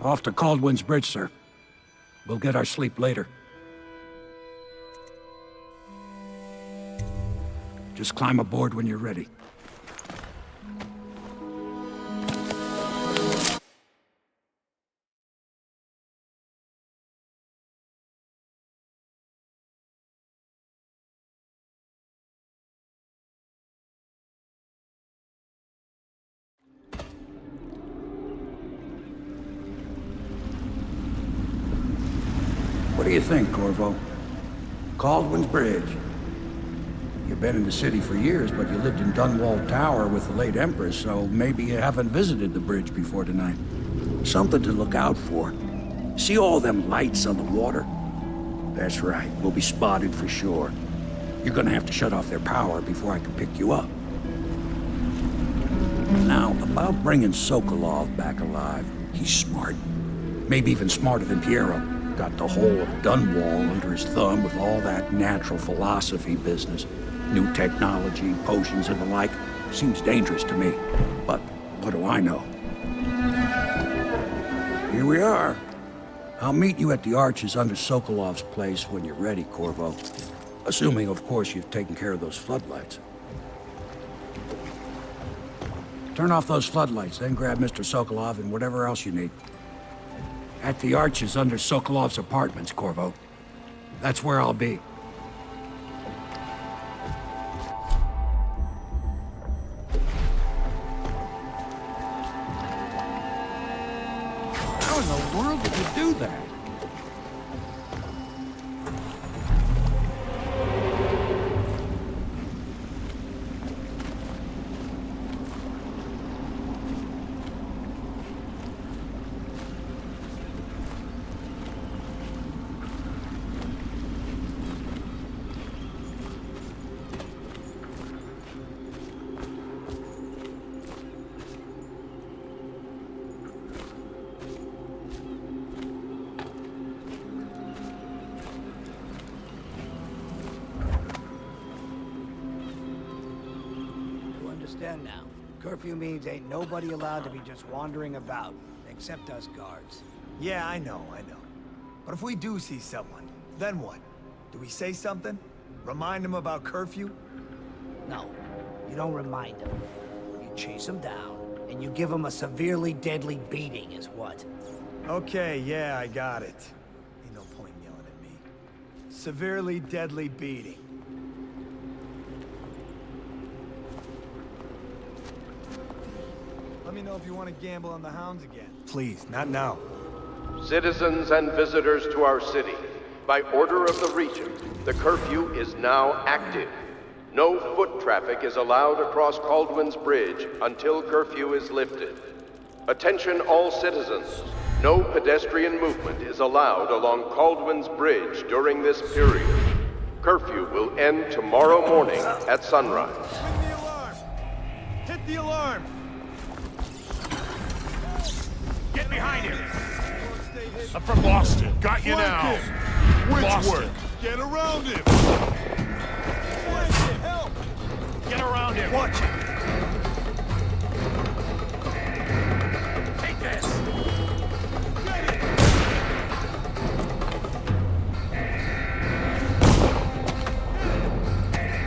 Off to Caldwin's Bridge, sir. We'll get our sleep later. Just climb aboard when you're ready. What do you think, Corvo? Caldwin's Bridge. You've been in the city for years, but you lived in Dunwall Tower with the late Empress, so maybe you haven't visited the bridge before tonight. Something to look out for. See all them lights on the water? That's right, we'll be spotted for sure. You're gonna have to shut off their power before I can pick you up. Now, about bringing Sokolov back alive, he's smart. Maybe even smarter than Piero. Got the whole of Dunwall under his thumb with all that natural philosophy business. New technology, potions and the like. Seems dangerous to me. But what do I know? Here we are. I'll meet you at the arches under Sokolov's place when you're ready, Corvo. Assuming, of course, you've taken care of those floodlights. Turn off those floodlights, then grab Mr. Sokolov and whatever else you need. At the arches under Sokolov's apartments, Corvo. That's where I'll be. How in the world did you do that? Now. Curfew means ain't nobody allowed to be just wandering about, except us guards. Yeah, I know. But if we do see someone, then what? Do we say something? Remind them about curfew? No, you don't remind them. You chase them down, and you give them a severely deadly beating is what? Okay, yeah, I got it. Ain't no point yelling at me. Severely deadly beating. Let me know if you want to gamble on the hounds again. Please, not now. Citizens and visitors to our city, by order of the Regent, the curfew is now active. No foot traffic is allowed across Caldwin's Bridge until curfew is lifted. Attention all citizens. No pedestrian movement is allowed along Caldwin's Bridge during this period. Curfew will end tomorrow morning at sunrise. Ring the alarm! Hit the alarm! Get behind him! I'm from Boston. Got you now. Which Boston. work? Get around him! Flank it! Help! Get around him. Watch it! Take this! Get it!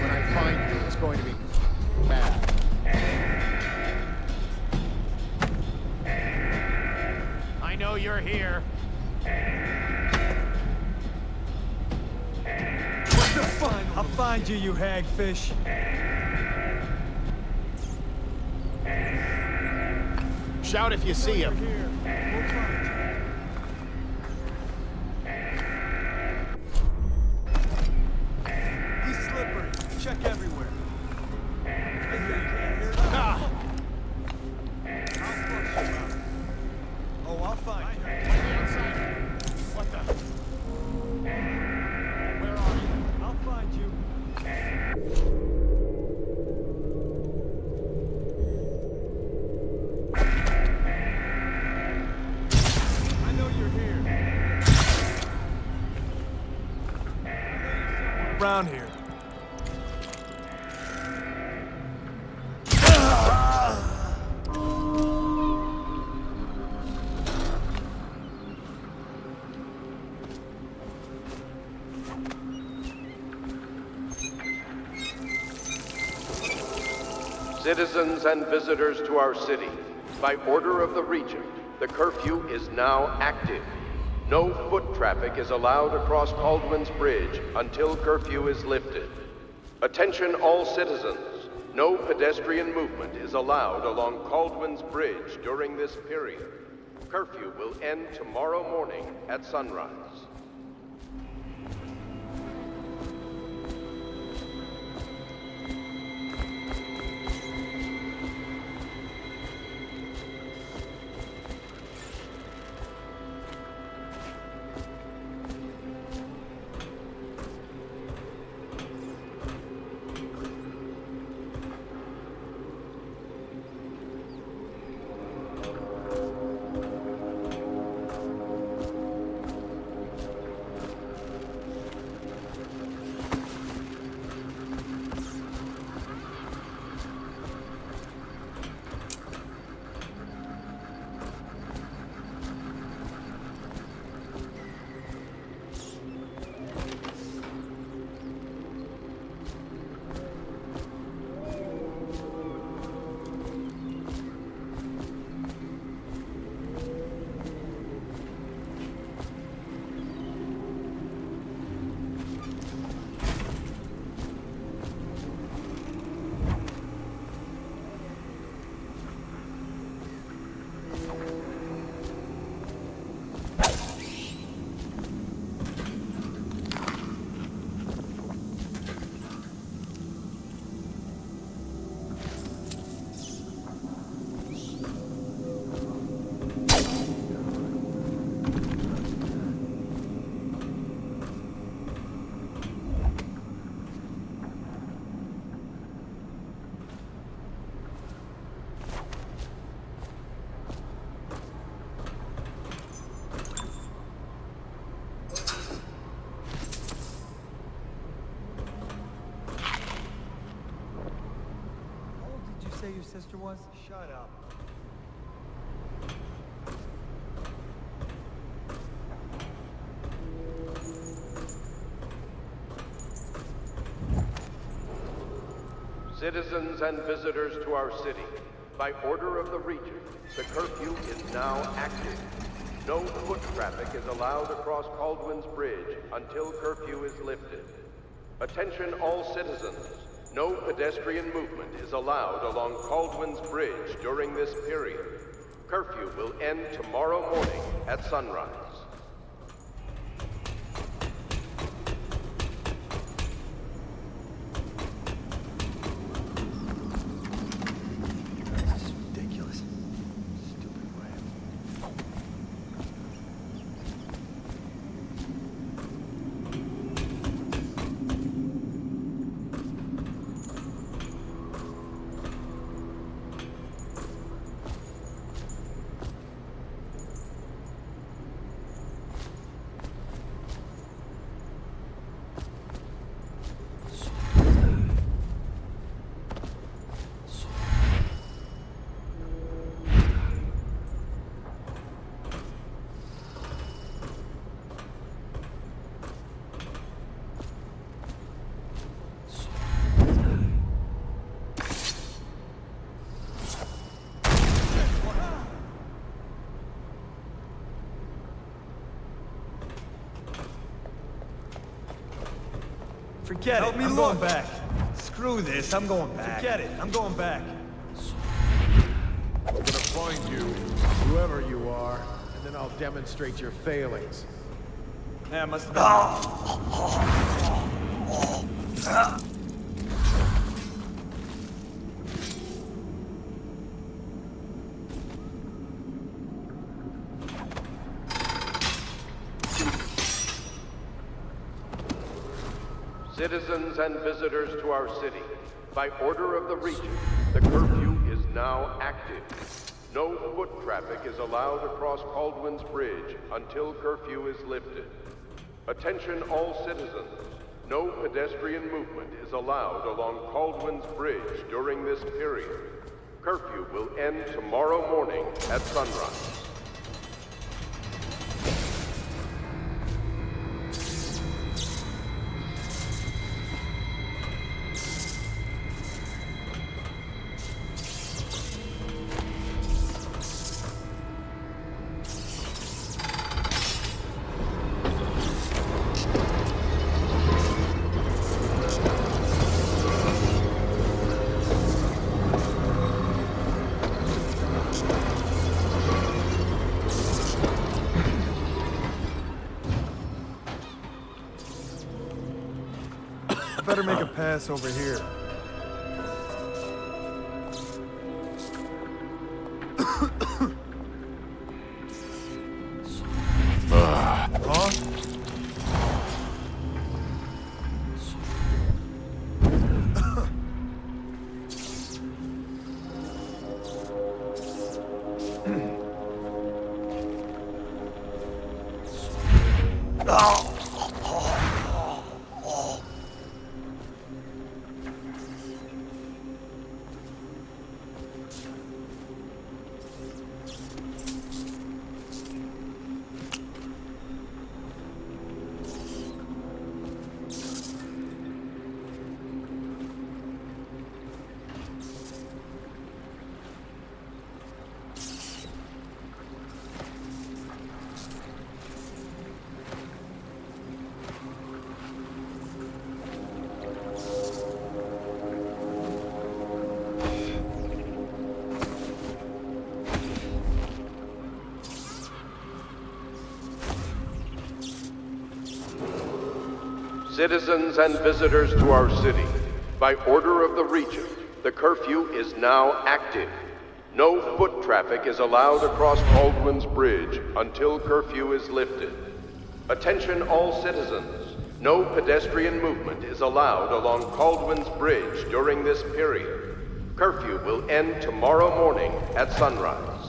When I find you, it's going to be bad. I know you're here. I'll find you, you hagfish. Shout if you see him. We'll find you. He's slippery. Check everywhere. Ah! I'll flush you out. Oh, I'll find you. What the? Where are you? I'll find you. I know you're here. Around here. Citizens and visitors to our city, by order of the Regent, the curfew is now active. No foot traffic is allowed across Caldwin's Bridge until curfew is lifted. Attention all citizens. No pedestrian movement is allowed along Caldwin's Bridge during this period. Curfew will end tomorrow morning at sunrise. Say your sister was? Shut up. Citizens and visitors to our city, by order of the Regent, the curfew is now active. No foot traffic is allowed across Caldwin's Bridge until curfew is lifted. Attention all citizens. No pedestrian movement is allowed along Caldwin's Bridge during this period. Curfew will end tomorrow morning at sunrise. This is ridiculous. Stupid way. Forget it. I'm going back. Screw this. I'm going back. Forget it. I'm going back. We're gonna find you. Whoever you are, and then I'll demonstrate your failings. Yeah, must have been. Citizens and visitors to our city, by order of the Regent, the curfew is now active. No foot traffic is allowed across Caldwin's Bridge until curfew is lifted. Attention all citizens. No pedestrian movement is allowed along Caldwin's Bridge during this period. Curfew will end tomorrow morning at sunrise. I better make a pass over here. Huh? Citizens and visitors to our city, by order of the Regent, the curfew is now active. No foot traffic is allowed across Baldwin's Bridge until curfew is lifted. Attention all citizens, no pedestrian movement is allowed along Baldwin's Bridge during this period. Curfew will end tomorrow morning at sunrise.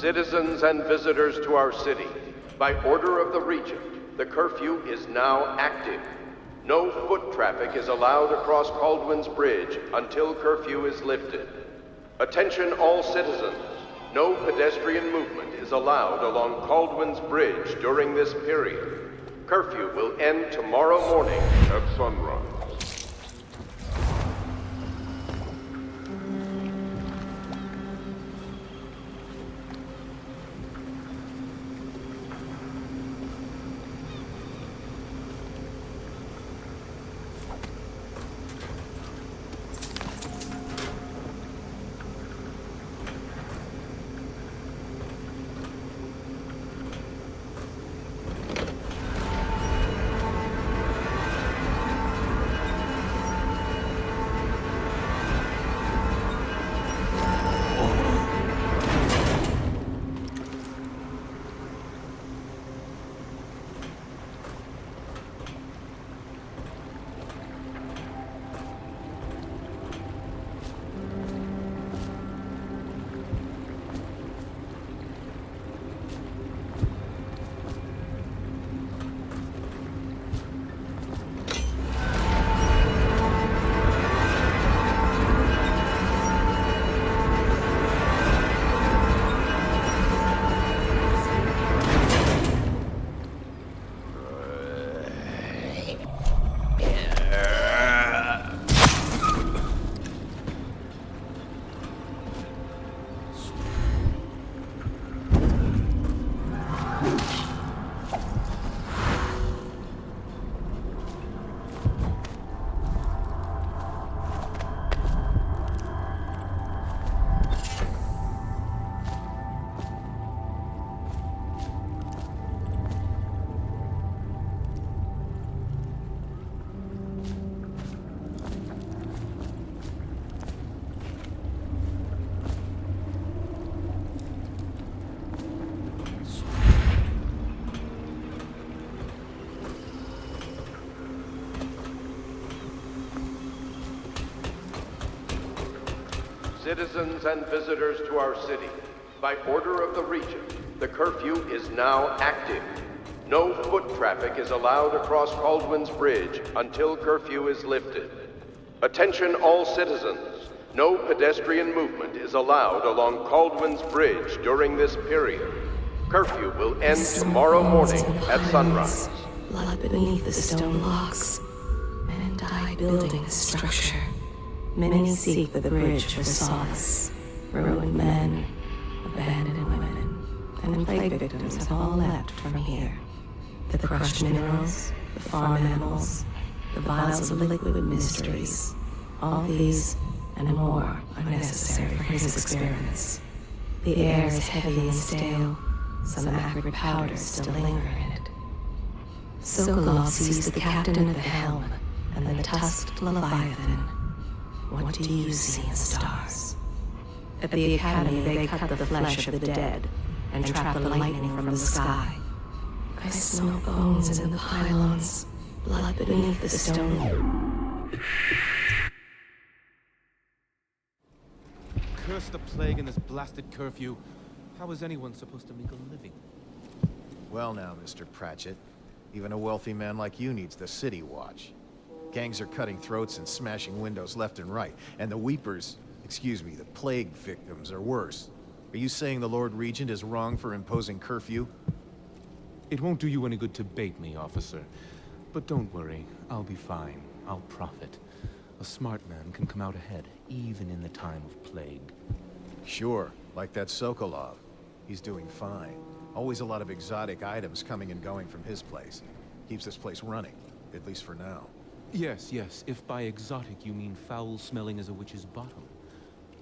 Citizens and visitors to our city, by order of the Regent, the curfew is now active. No foot traffic is allowed across Baldwin's Bridge until curfew is lifted. Attention all citizens, no pedestrian movement is allowed along Baldwin's Bridge during this period. Curfew will end tomorrow morning at sunrise. Citizens and visitors to our city, by order of the Regent, the curfew is now active. No foot traffic is allowed across Caldwin's Bridge until curfew is lifted. Attention all citizens. No pedestrian movement is allowed along Caldwin's Bridge during this period. Curfew will end tomorrow morning at sunrise. Blood beneath the stone locks. Men die building the structure. Many seek the bridge for solace. Ruined men, abandoned women, and plague victims have all leapt from here. The crushed minerals, the farm animals, the vials of liquid mysteries. All these and more are necessary for his experiments. The air is heavy and stale. Some acrid powders still linger in it. Sokolov sees the captain at the helm and the tusked leviathan. What do you see in stars? At the academy, they cut the flesh of the dead and trap the lightning from the sky. I smell bones in the pylons, blood beneath the stone. Curse the plague and this blasted curfew. How is anyone supposed to make a living? Well now, Mr. Pratchett. Even a wealthy man like you needs the city watch. Gangs are cutting throats and smashing windows left and right. And the weepers, excuse me, the plague victims are worse. Are you saying the Lord Regent is wrong for imposing curfew? It won't do you any good to bait me, officer. But don't worry, I'll be fine. I'll profit. A smart man can come out ahead, even in the time of plague. Sure, like that Sokolov. He's doing fine. Always a lot of exotic items coming and going from his place. Keeps this place running, at least for now. Yes, yes. If by exotic you mean foul-smelling as a witch's bottom.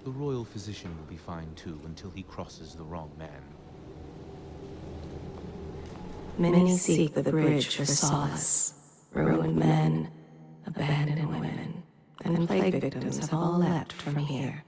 The royal physician will be fine too, until he crosses the wrong man. Many seek the bridge for solace. Ruined men, abandoned women, and plague victims have all leapt from here.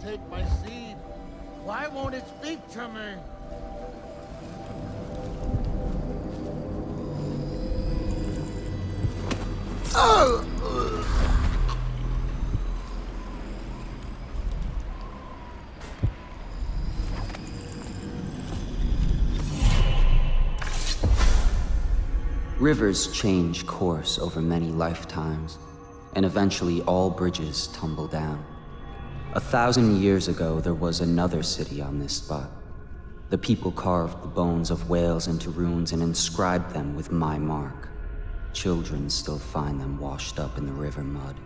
take my seed. Why won't it speak to me? Rivers change course over many lifetimes, and eventually all bridges tumble down. 1,000 years ago, there was another city on this spot. The people carved the bones of whales into runes and inscribed them with my mark. Children still find them washed up in the river mud.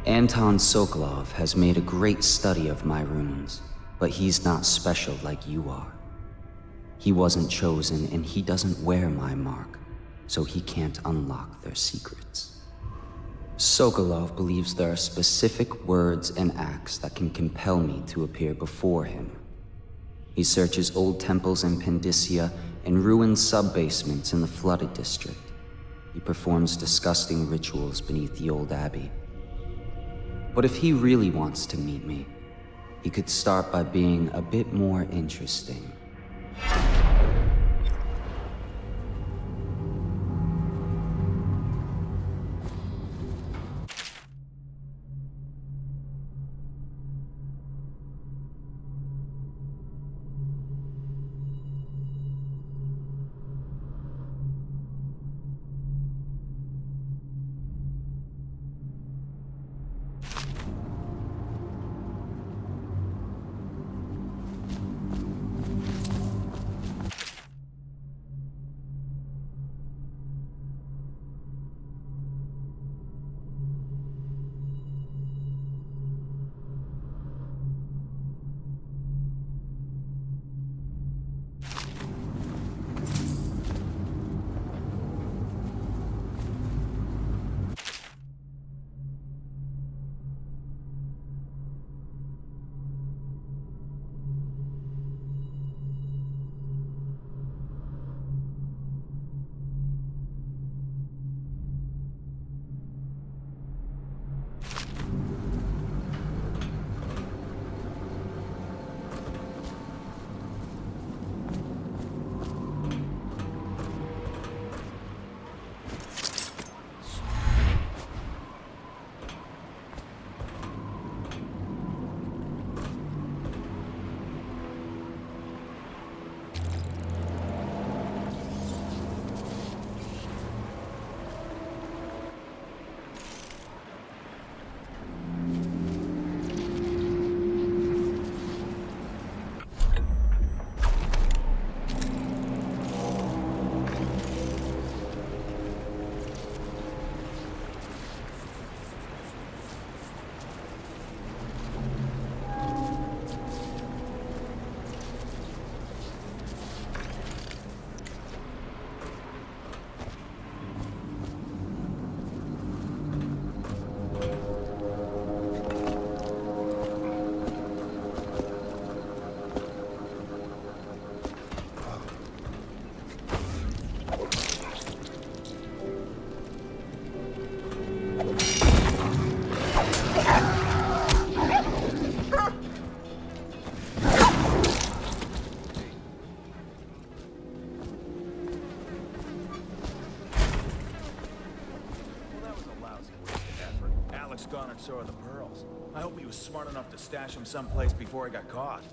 Anton Sokolov has made a great study of my runes, but he's not special like you are. He wasn't chosen, and he doesn't wear my mark, so he can't unlock their secrets. Sokolov believes there are specific words and acts that can compel me to appear before him. He searches old temples in Pendicia and ruined sub-basements in the flooded district. He performs disgusting rituals beneath the old abbey. But if he really wants to meet me, he could start by being a bit more interesting. So are the pearls. I hope he was smart enough to stash them someplace before he got caught.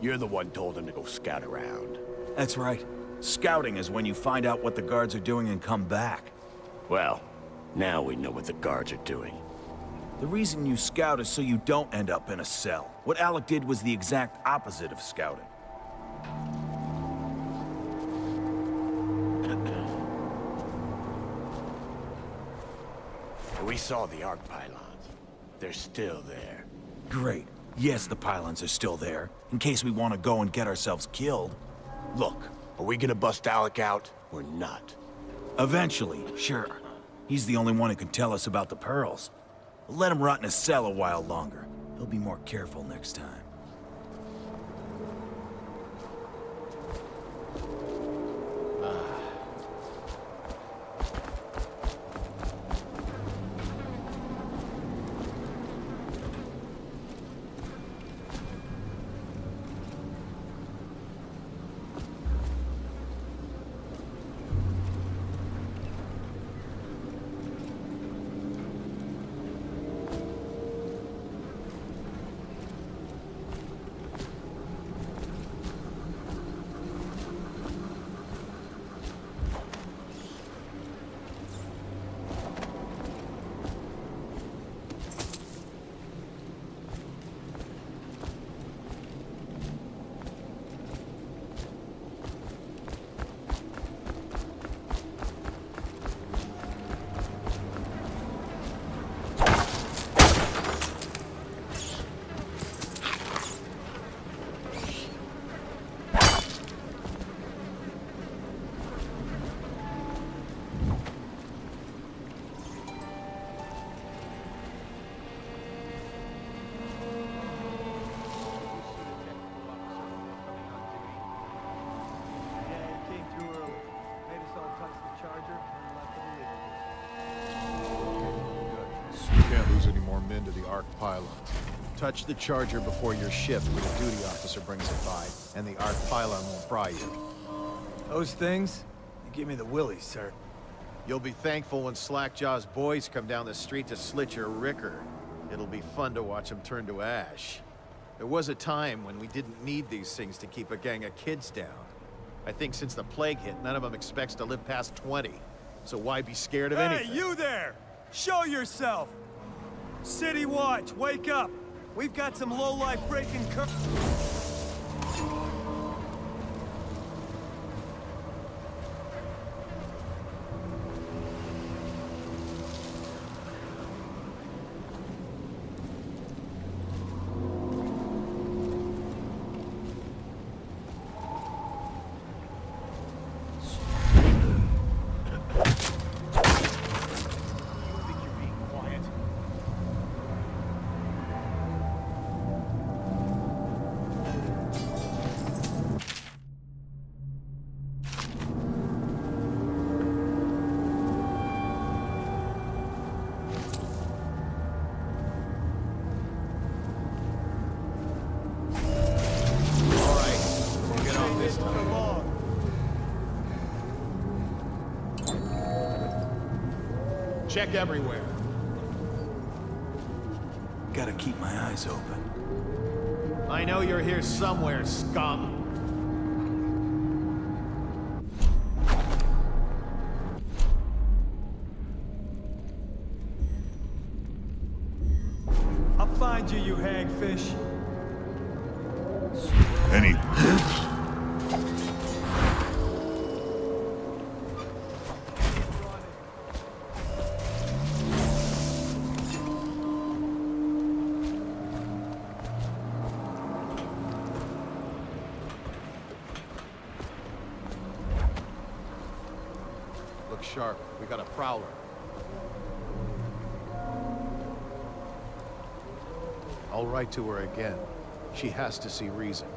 You're the one told him to go scout around. That's right. Scouting is when you find out what the guards are doing and come back. Well, now we know what the guards are doing. The reason you scout is so you don't end up in a cell. What Alec did was the exact opposite of scouting. We saw the arc pylons. They're still there. Great. Yes, the pylons are still there, in case we want to go and get ourselves killed. Look, are we gonna bust Alec out or not? Eventually, sure. He's the only one who can tell us about the pearls. Let him rot in a cell a while longer. He'll be more careful next time. lose any more men to the Arc pylons. Touch the charger before your shift when a duty officer brings it by, and the Arc pylon won't fry you. Those things? They give me the willies, sir. You'll be thankful when Slackjaw's boys come down the street to slit your ricker. It'll be fun to watch them turn to ash. There was a time when we didn't need these things to keep a gang of kids down. I think since the plague hit, none of them expects to live past 20. So why be scared of anything? Hey, you there! Show yourself! City Watch, wake up! We've got some low-life breaking Check everywhere. Gotta keep my eyes open. I know you're here somewhere, scum. I'll find you, you hagfish. Any... Look sharp. We got a prowler. I'll write to her again. She has to see reason.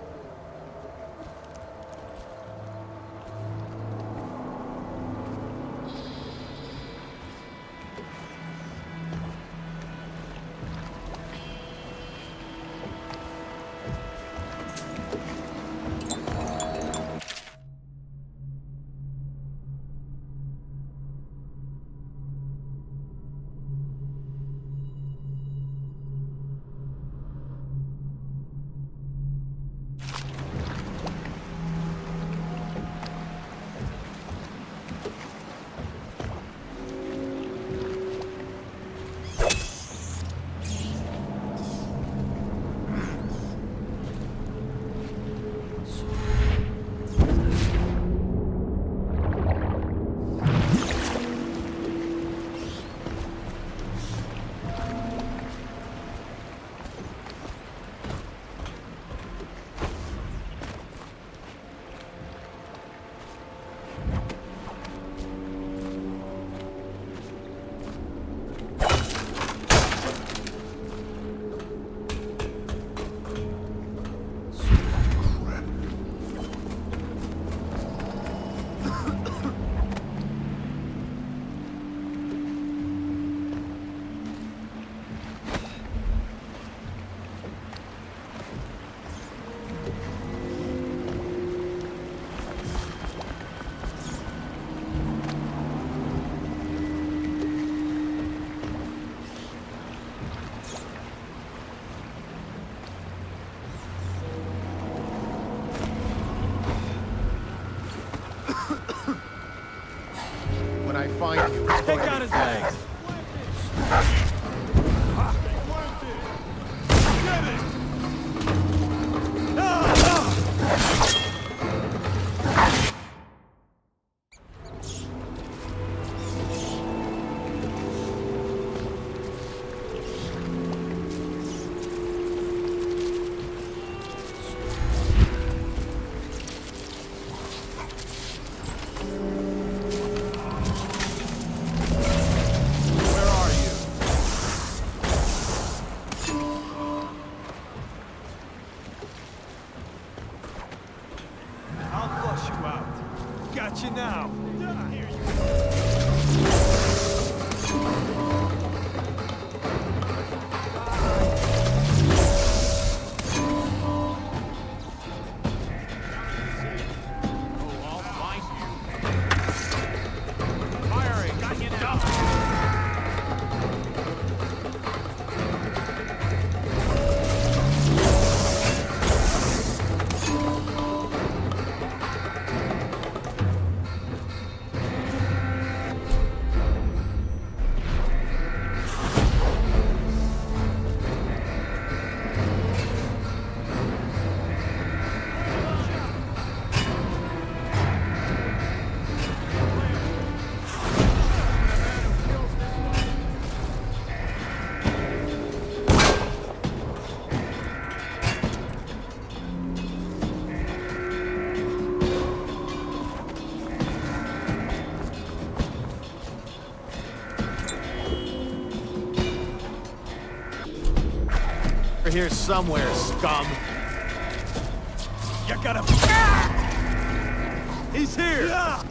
here somewhere, scum. You gotta... He's here! Yeah!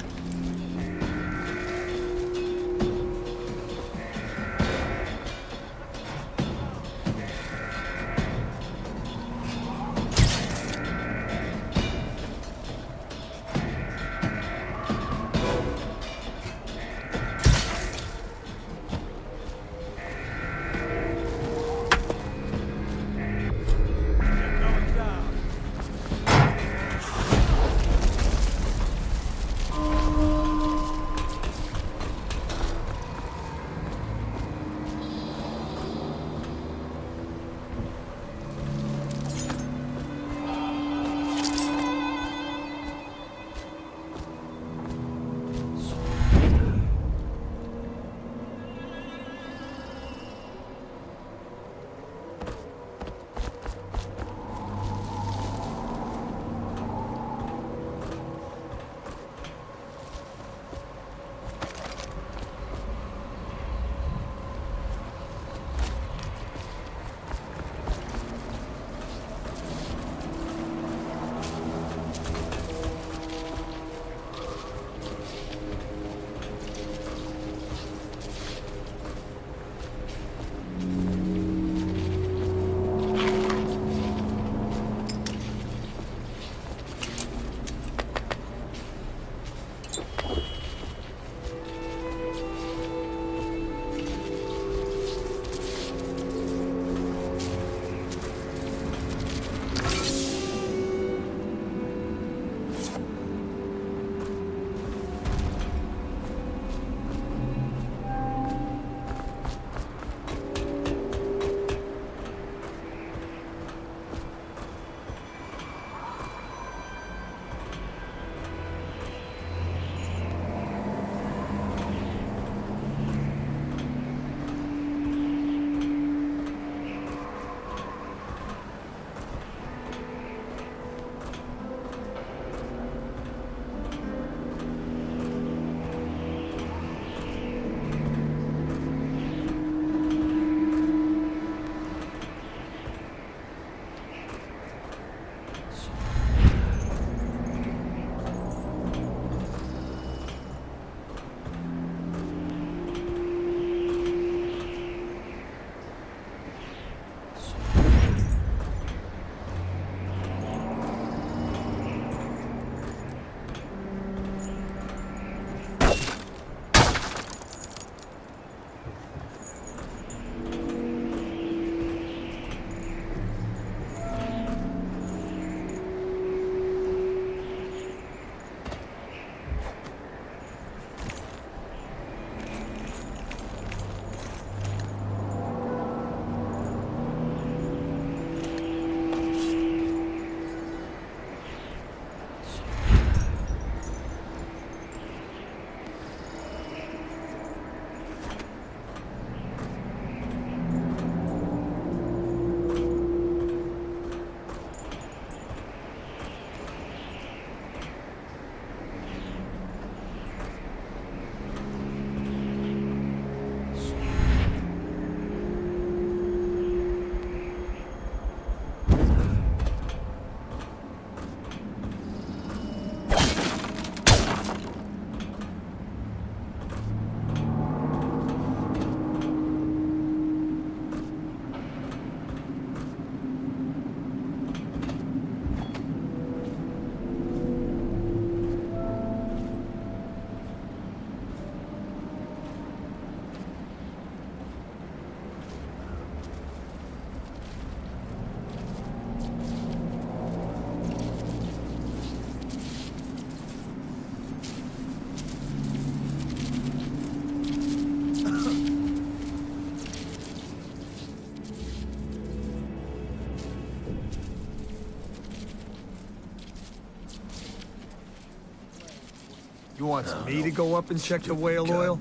You want me to go up and check the whale oil?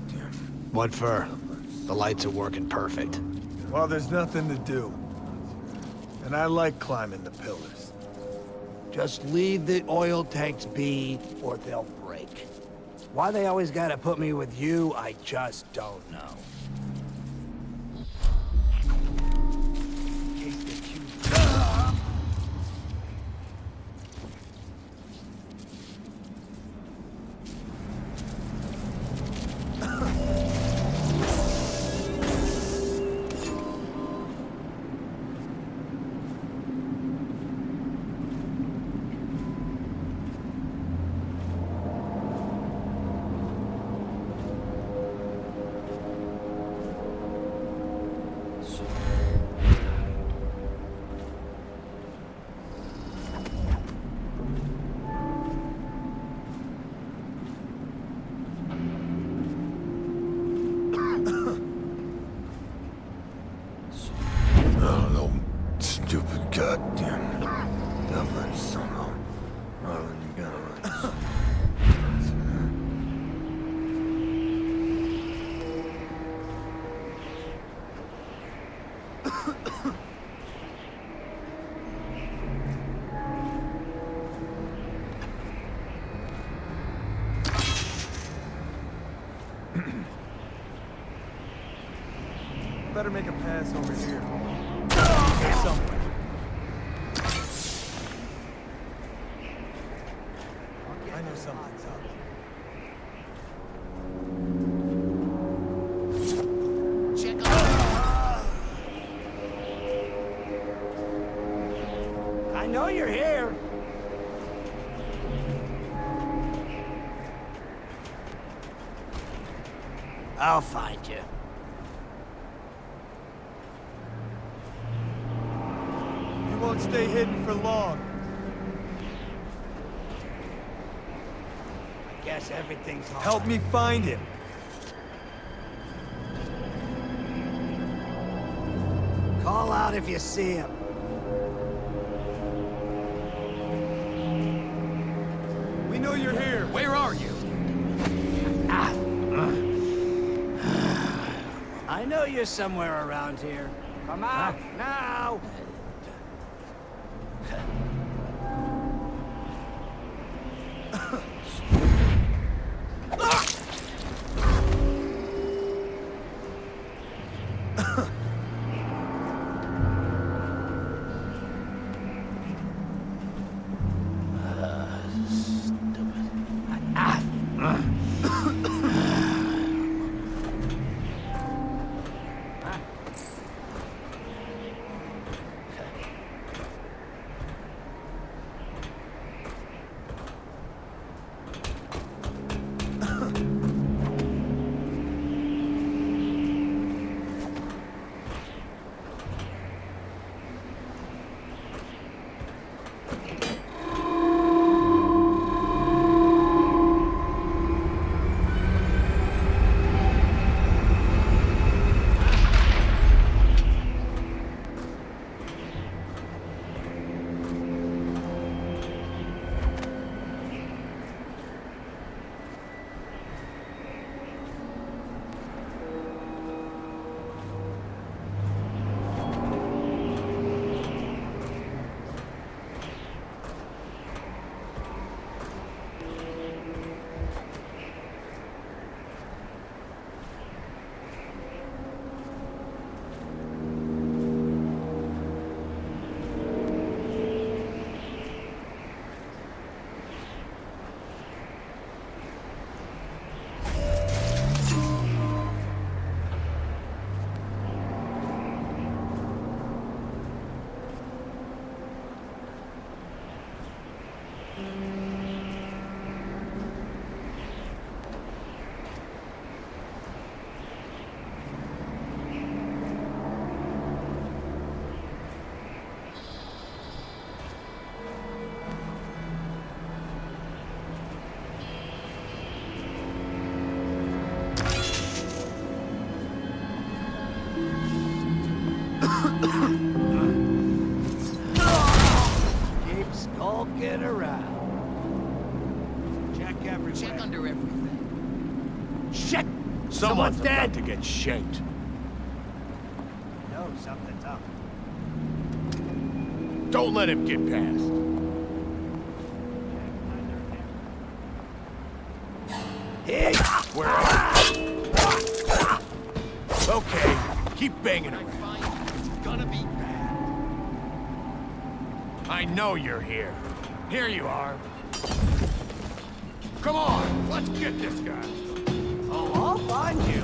What for? The lights are working perfect. Well, there's nothing to do. And I like climbing the pillars. Just leave the oil tanks be, or they'll break. Why they always gotta put me with you, I just don't know. In case they choose Better make a pass over here. Somewhere. I know something's up. Check out. I know you're here. I'll find you. You won't stay hidden for long. I guess everything's all Help right. me find him. Call out if you see him. We know you're here. Where are you? I know you're somewhere around here. Come out now. Keep skulking around. Check everywhere. Check under everything. Shit! Someone's dead! about to get shanked. No, something's up. Don't let him get past. Hey! Where are you? Okay, keep banging around. It's gonna be bad. I know you're here. Here you are. Come on, let's get this guy. Oh, I'll find you.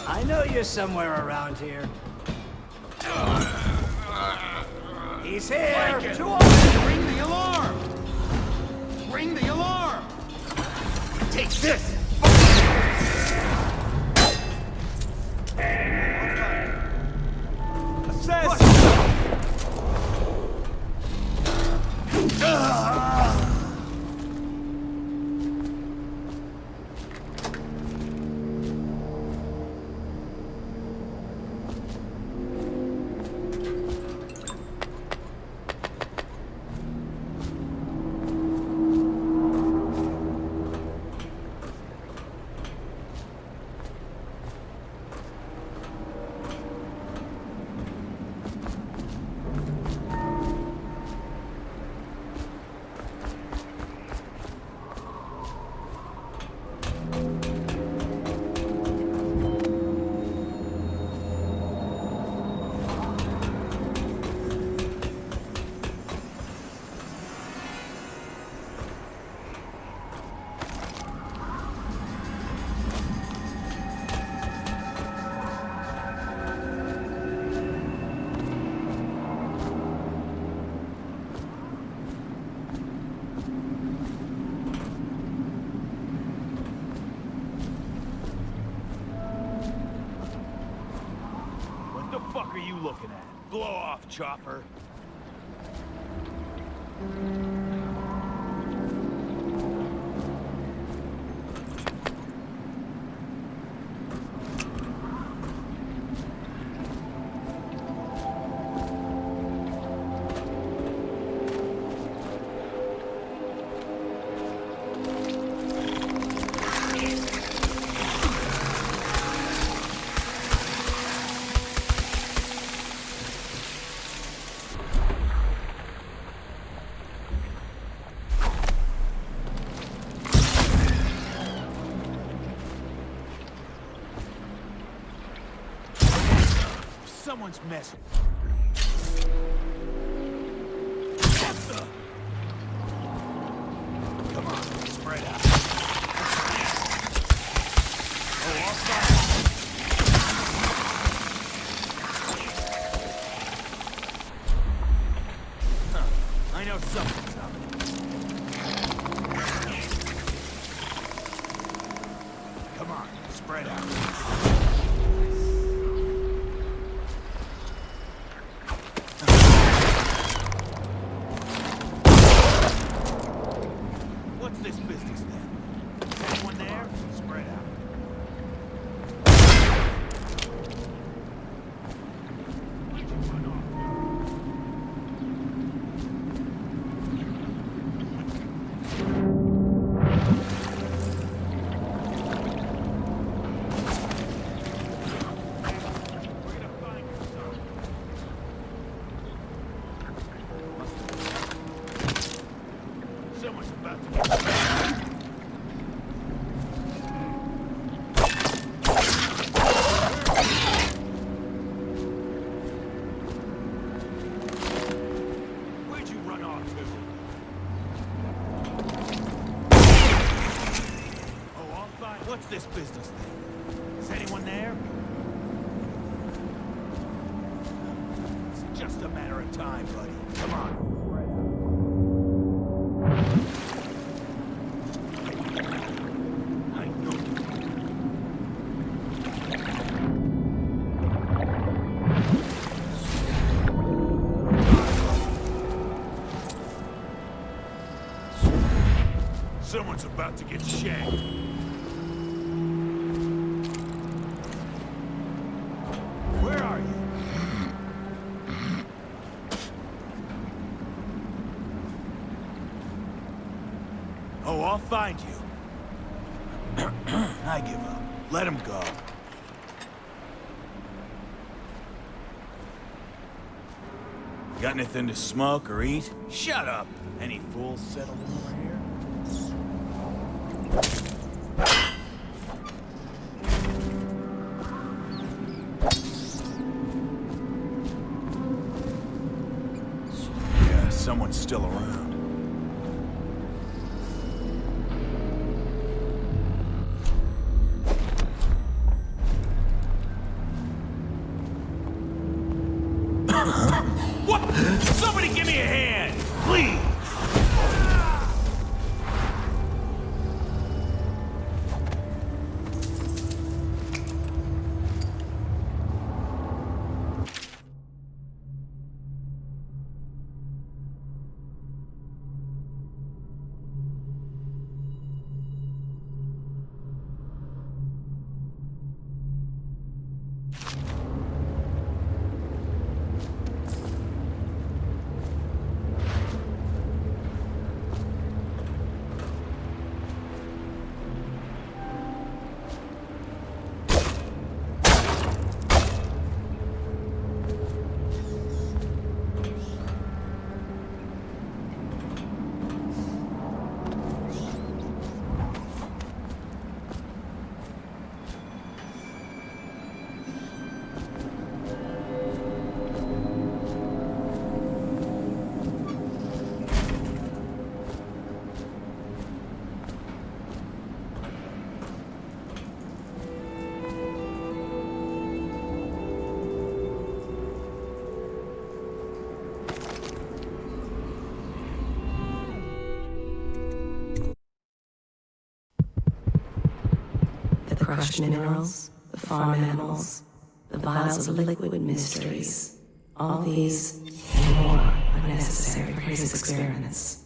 I know you're somewhere around here. He's here! Ring the alarm! Ring the alarm! Take this! Assess! What are you looking at? Blow off, chopper. Someone's messing. Come on, spread out. Oh, all fire. Huh. I know something's up. Come on, spread out. This business then? Is anyone there? Spread out. Where'd you run off? We're gonna find you, son. Someone's about to get Where'd you run off to? Oh, all fine. What's this business then? Is anyone there? It's just a matter of time, buddy. Come on. Someone's about to get shanked. Where are you? Oh, I'll find you. I give up. Let him go. Got anything to smoke or eat? Shut up! Any fools settled over here? Yeah, someone's still around. What? Somebody give me a hand, please! The crushed minerals, the farm animals, the vials of liquid mysteries. All these and more are necessary for his experiments.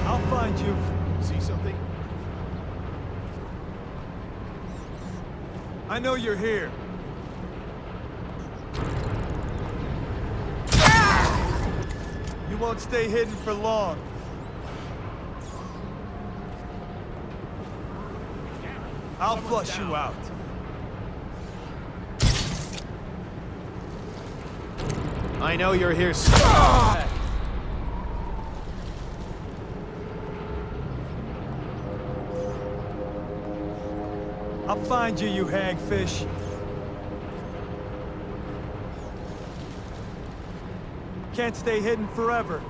I'll find you. See something? I know you're here. You won't stay hidden for long. I'll flush you out. I know you're here. I'll find you, you hagfish. Can't stay hidden forever.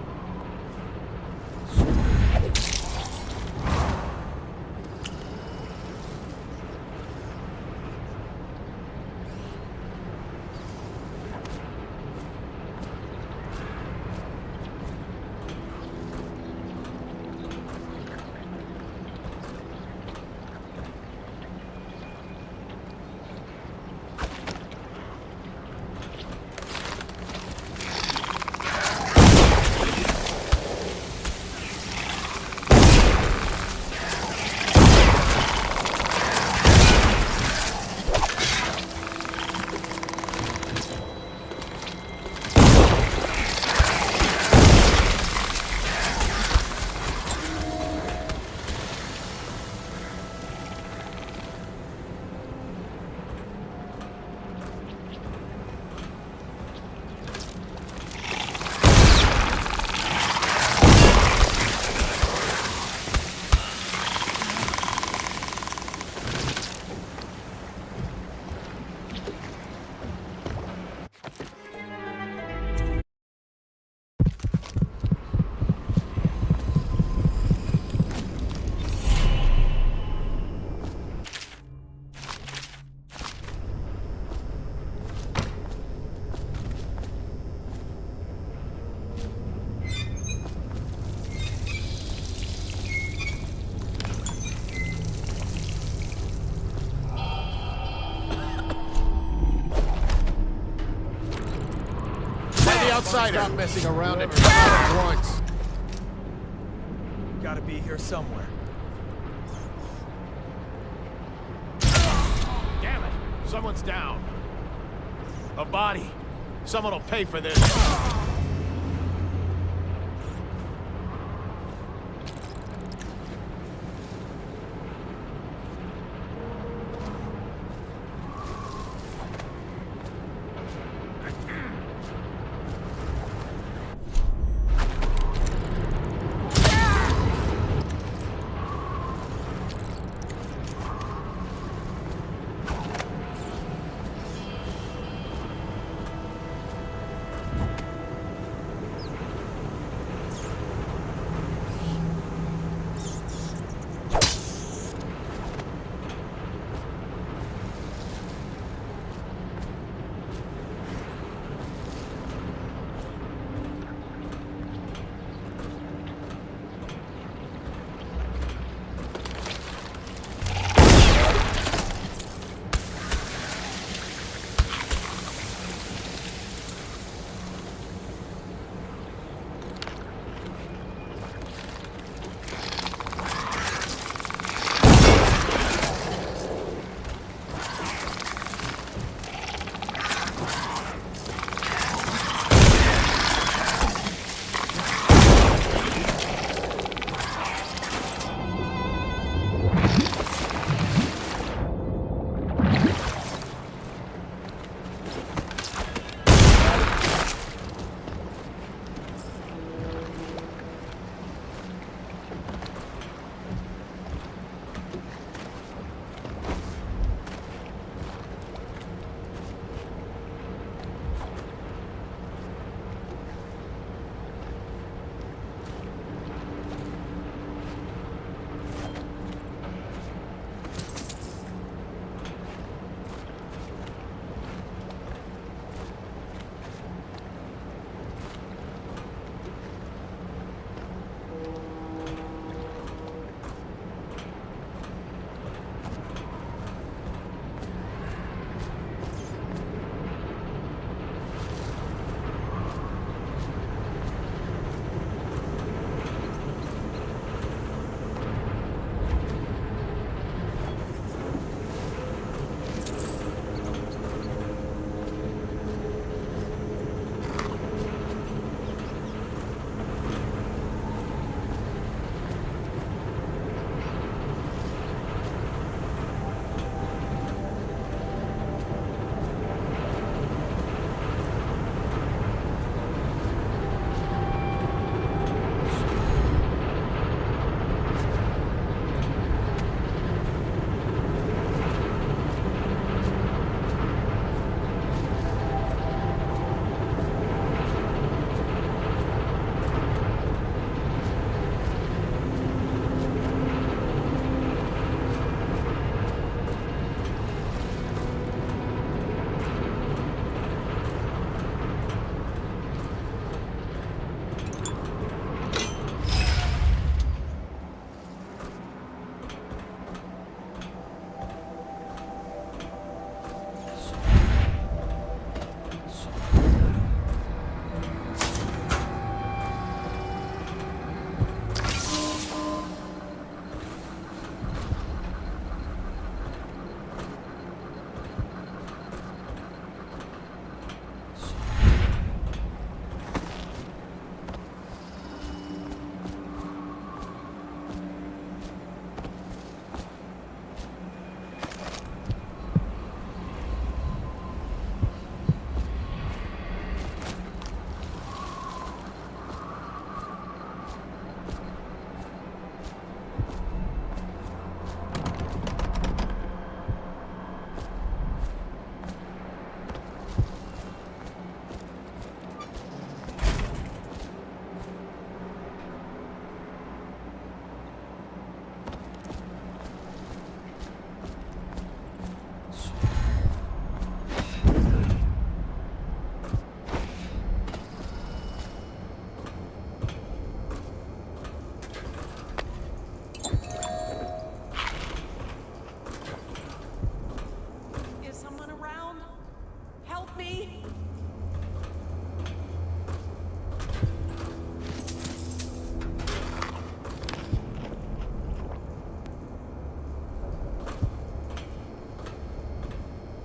outsider. Stop messing around and come out at once. Gotta be here somewhere. Damn it! Someone's down. A body. Someone will pay for this.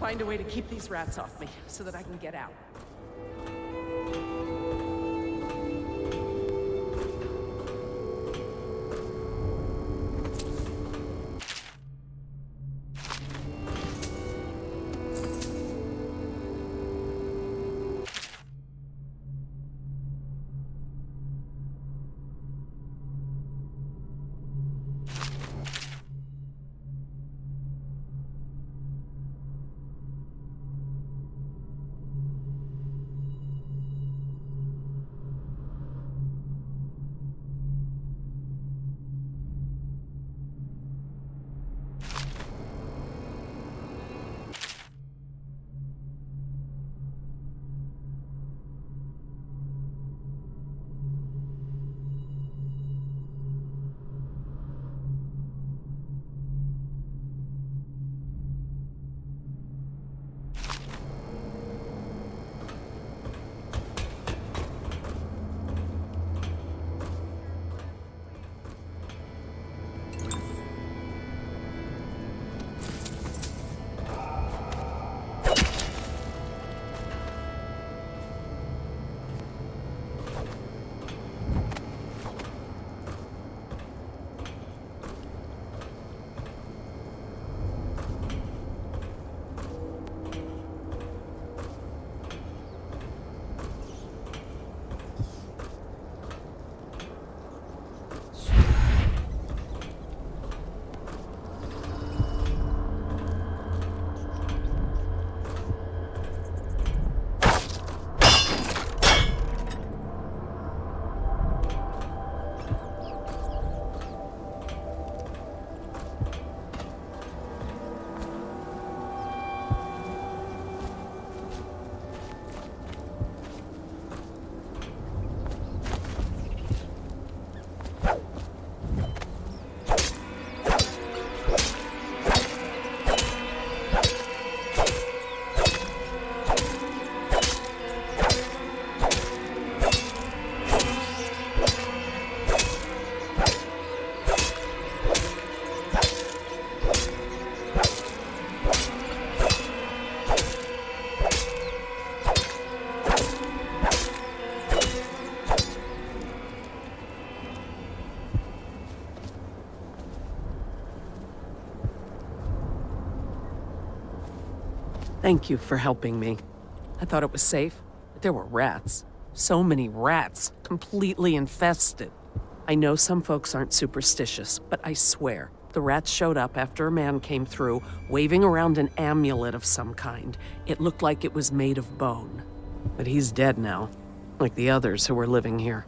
find a way to keep these rats off me, so that I can get out. Thank you for helping me. I thought it was safe, but there were rats. So many rats, completely infested. I know some folks aren't superstitious, but I swear, the rats showed up after a man came through, waving around an amulet of some kind. It looked like it was made of bone. But he's dead now, like the others who were living here.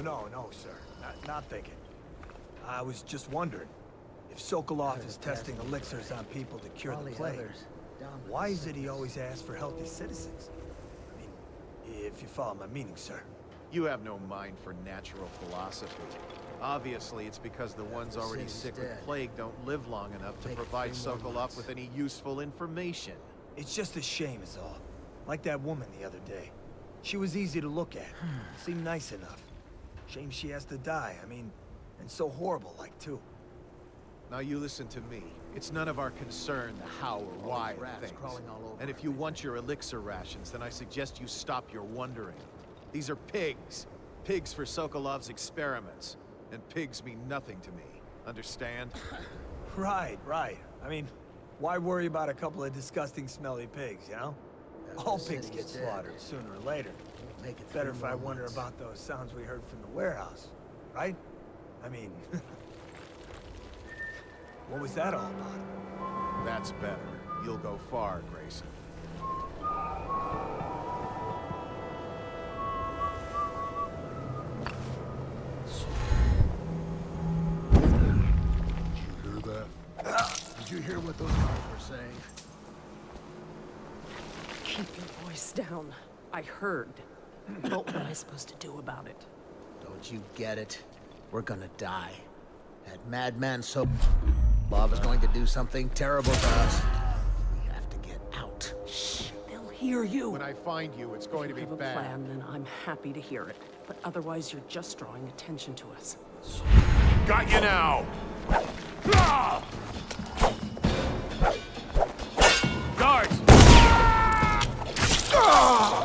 No, sir. Not thinking. I was just wondering, if Sokolov is testing elixirs on people to cure the plague, why is it he always asks for healthy citizens? I mean, if you follow my meaning, sir. You have no mind for natural philosophy. Obviously, it's because the ones already sick with plague don't live long enough to provide Sokolov with any useful information. It's just a shame is all. Like that woman the other day. She was easy to look at. Seemed nice enough. Shame she has to die, I mean, and so horrible like, too. Now you listen to me. It's none of our concern the how or why of things. And if you want your elixir rations, then I suggest you stop your wondering. These are pigs. Pigs for Sokolov's experiments. And pigs mean nothing to me. Understand? Right. I mean, why worry about a couple of disgusting, smelly pigs, you know? All pigs get slaughtered sooner or later. Better if I wonder about those sounds we heard from the warehouse, right? I mean, what was that all about? That's better. You'll go far, Grayson. Did you hear what those guys were saying? Keep your voice down. I heard. But what am I supposed to do about it? Don't you get it? We're gonna die. That madman Sokolov is going to do something terrible to us. We have to get out. Shh, they'll hear you. When I find you, it's going to be If you have a bad. plan, then I'm happy to hear it. But otherwise, you're just drawing attention to us. Got you now! Ah! Guards! Ah!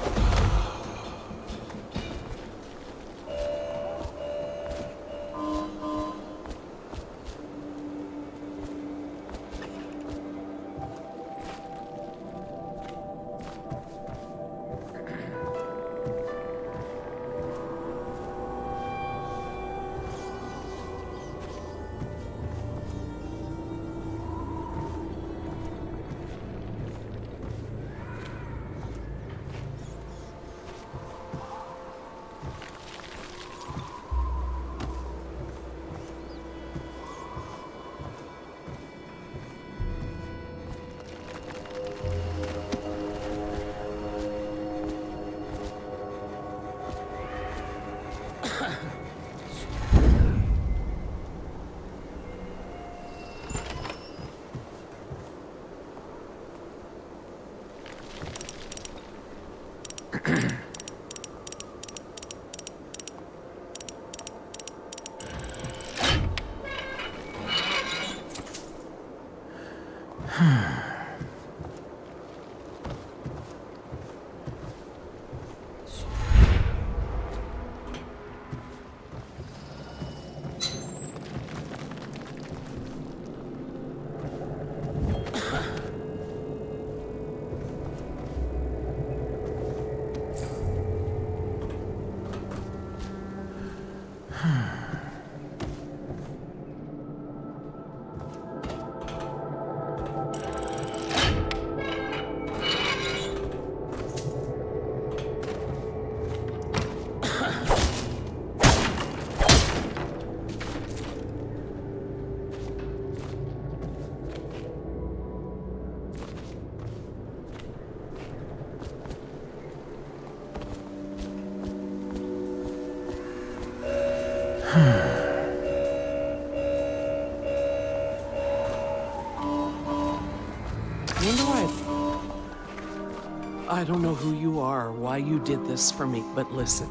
I don't know who you are or why you did this for me, but listen.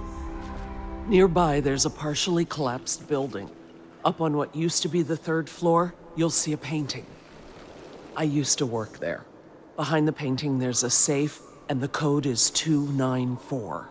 Nearby, there's a partially collapsed building. Up on what used to be the 3rd floor, you'll see a painting. I used to work there. Behind the painting, there's a safe, and the code is 294.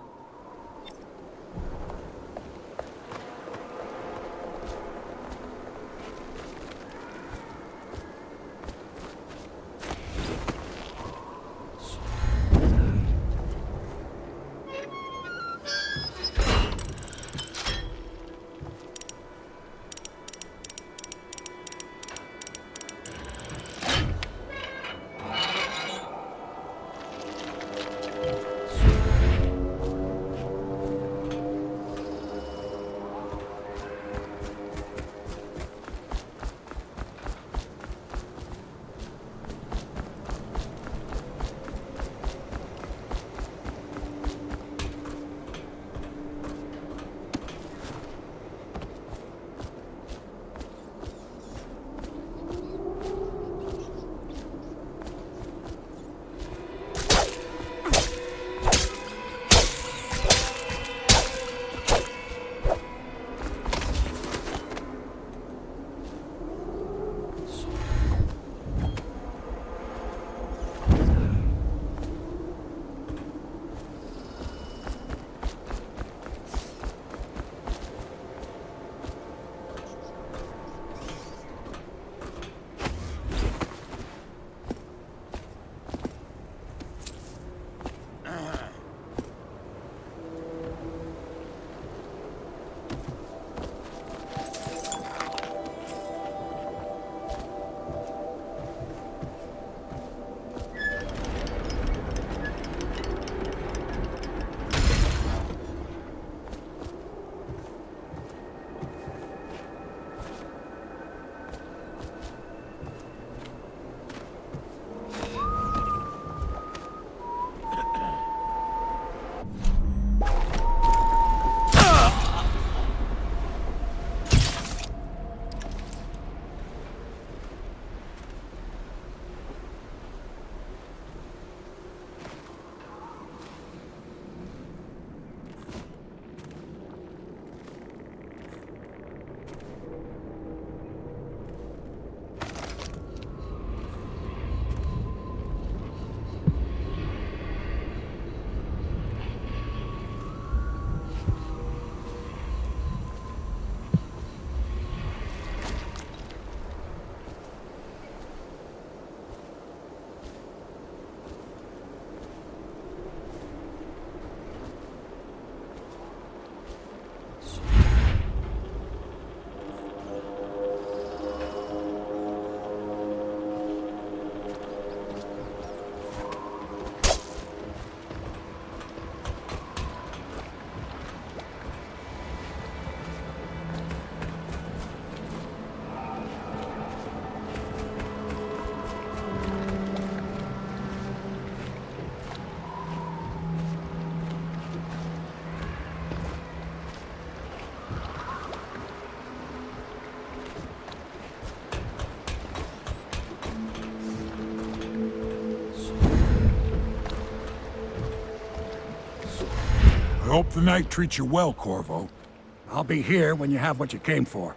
hope the night treats you well, Corvo. I'll be here when you have what you came for.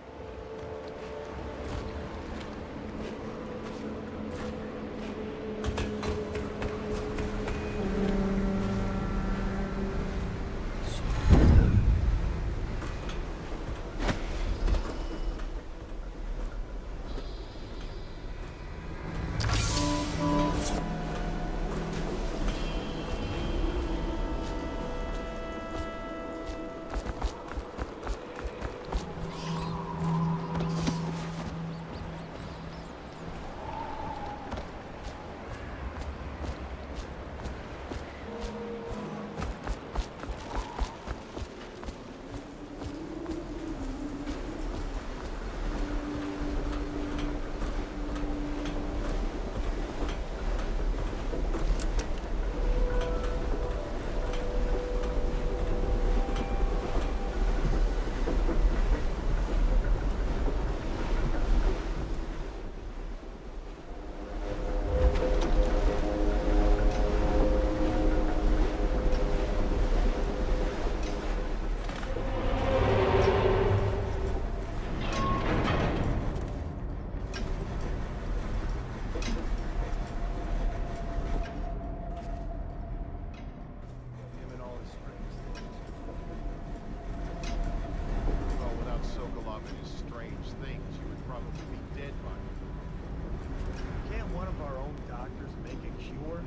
Well, without Sokolov and his strange things, you would probably be dead by now. Can't one of our own doctors make a cure?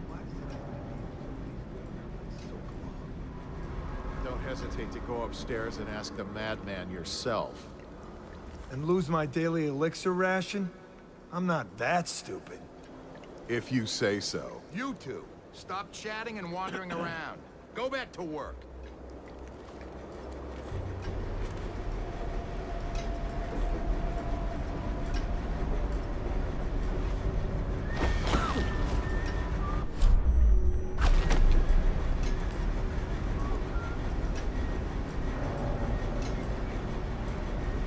Why does it have to be Sokolov? Don't hesitate to go upstairs and ask the madman yourself. And lose my daily elixir ration? I'm not that stupid. If you say so. You two, stop chatting and wandering around. Go back to work.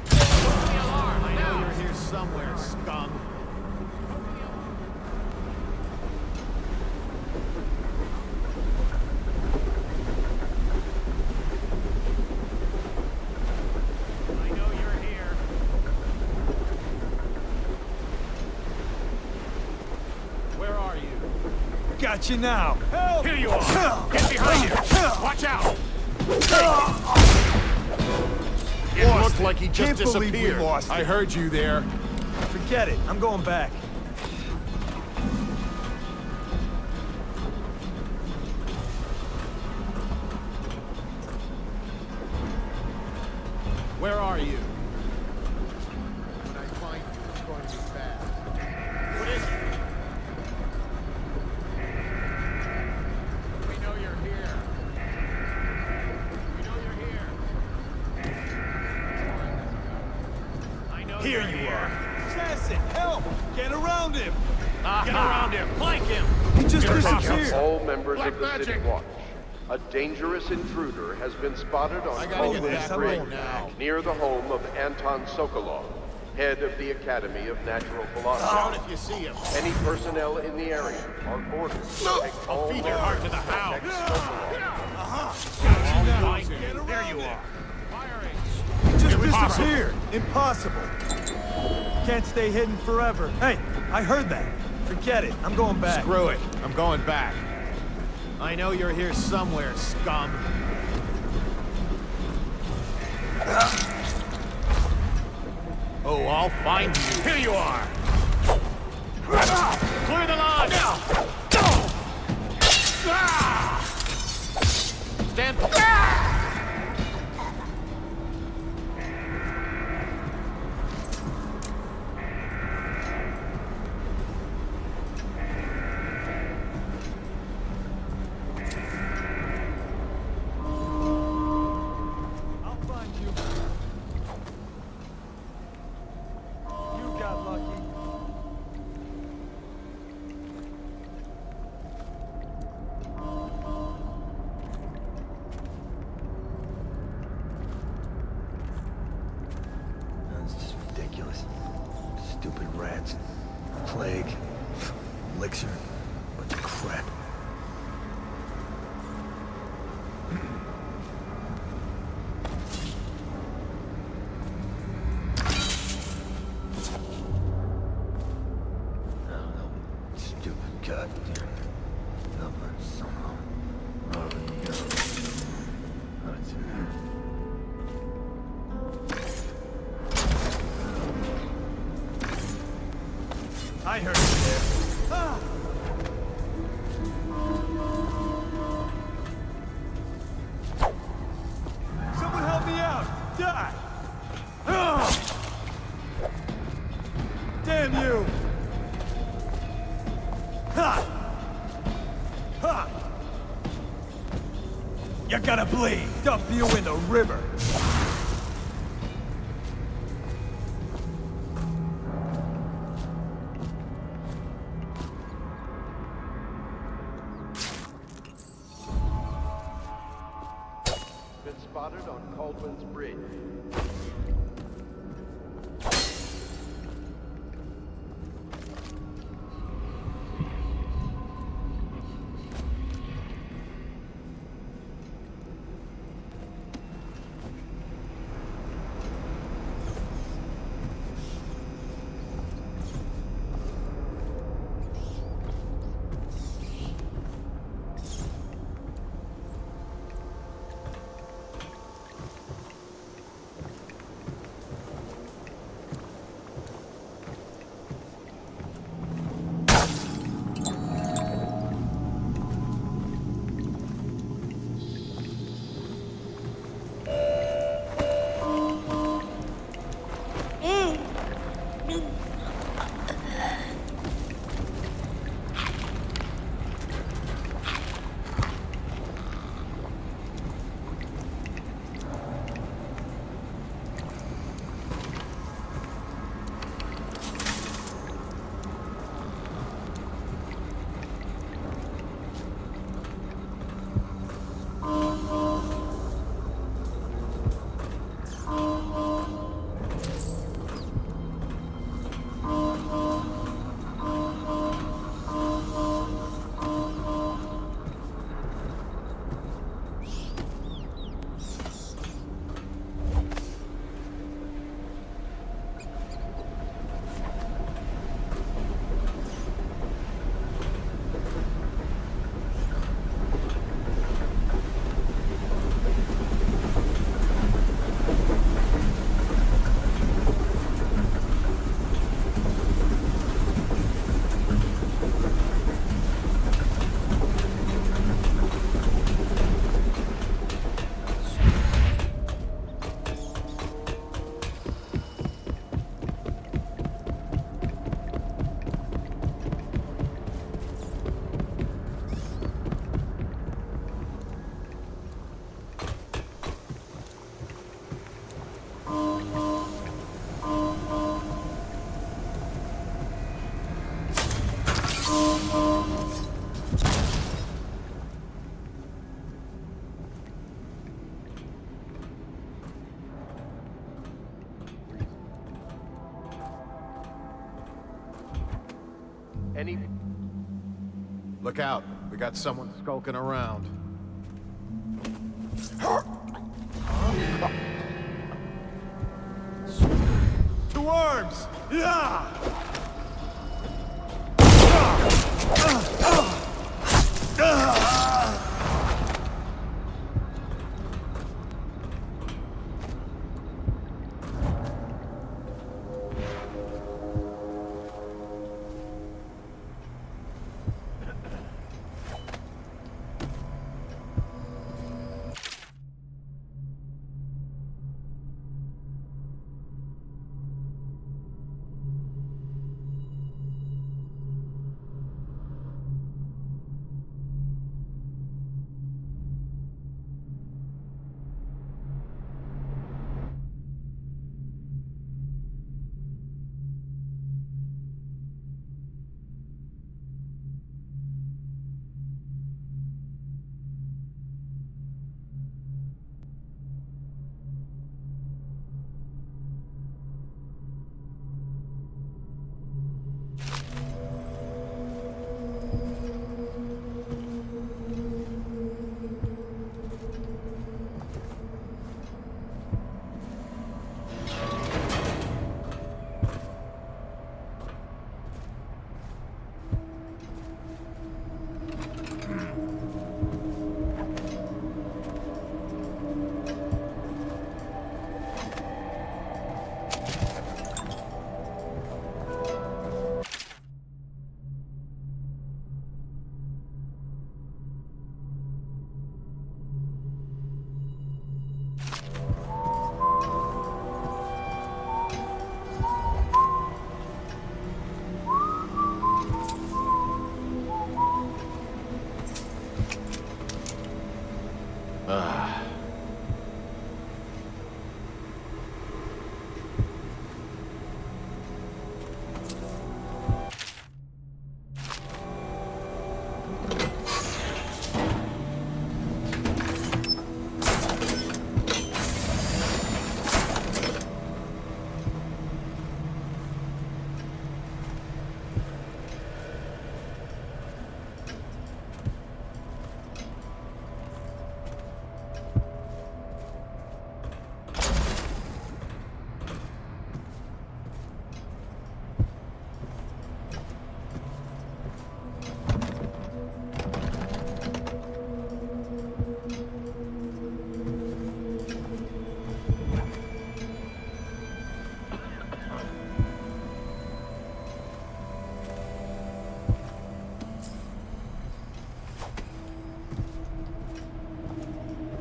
I know you're here somewhere, scum. I know you're here. Where are you? Got you now! Help! Here you are! Get behind you! Watch out! It looked like he just Can't believe we disappeared. lost I it. heard you there. Forget it. I'm going back. Where are you? When I find you, it's going to be bad. What is it? We know you're here. We know you're here. I know Here you're you here. are. Assassin, help! Get around him! Get around him! Flank him! He just You're disappeared. All members Black of the City magic. Watch. A dangerous intruder has been spotted on I gotta get Cultist back Bridge, right now. near the home of Anton Sokolov, head of the Academy of Natural Philosophy. Shout if you see him. Any personnel in the area are ordered to take all feed your heart to the measures to hound. protect Sokolov. There you are. Firing. He just Impossible. disappeared. Impossible. Can't stay hidden forever. Hey, I heard that. Forget it. I'm going back. Screw it. I'm going back. I know you're here somewhere, scum. Oh, I'll find you. Here you are. Clear the line. Stand. I'll find you. You got lucky. This is ridiculous. Stupid rats. Plague. Elixir. Bunch of crap. You're gonna bleed! Dump you in the river! Been spotted on Caldwell's Bridge. Any... Look out. We got someone skulking around. To arms! Yeah!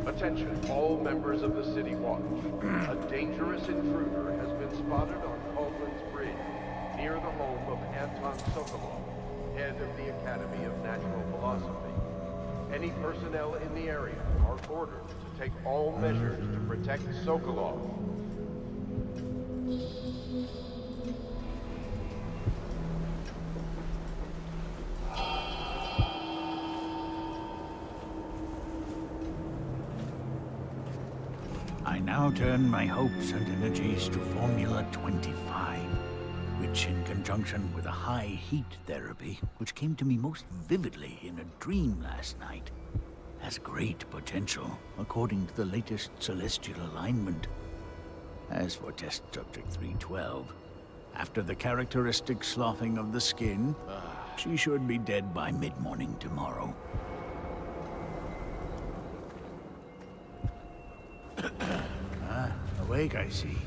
Attention, all members of the City Watch. A dangerous intruder has been spotted on Cauldron's Bridge, near the home of Anton Sokolov, head of the Academy of Natural Philosophy. Any personnel in the area are ordered to take all measures to protect Sokolov. I now turn my hopes and energies to Formula 25, which, in conjunction with a high heat therapy, which came to me most vividly in a dream last night, has great potential, according to the latest celestial alignment. As for test subject 312, after the characteristic sloughing of the skin, she should be dead by mid-morning tomorrow. Awake, I see.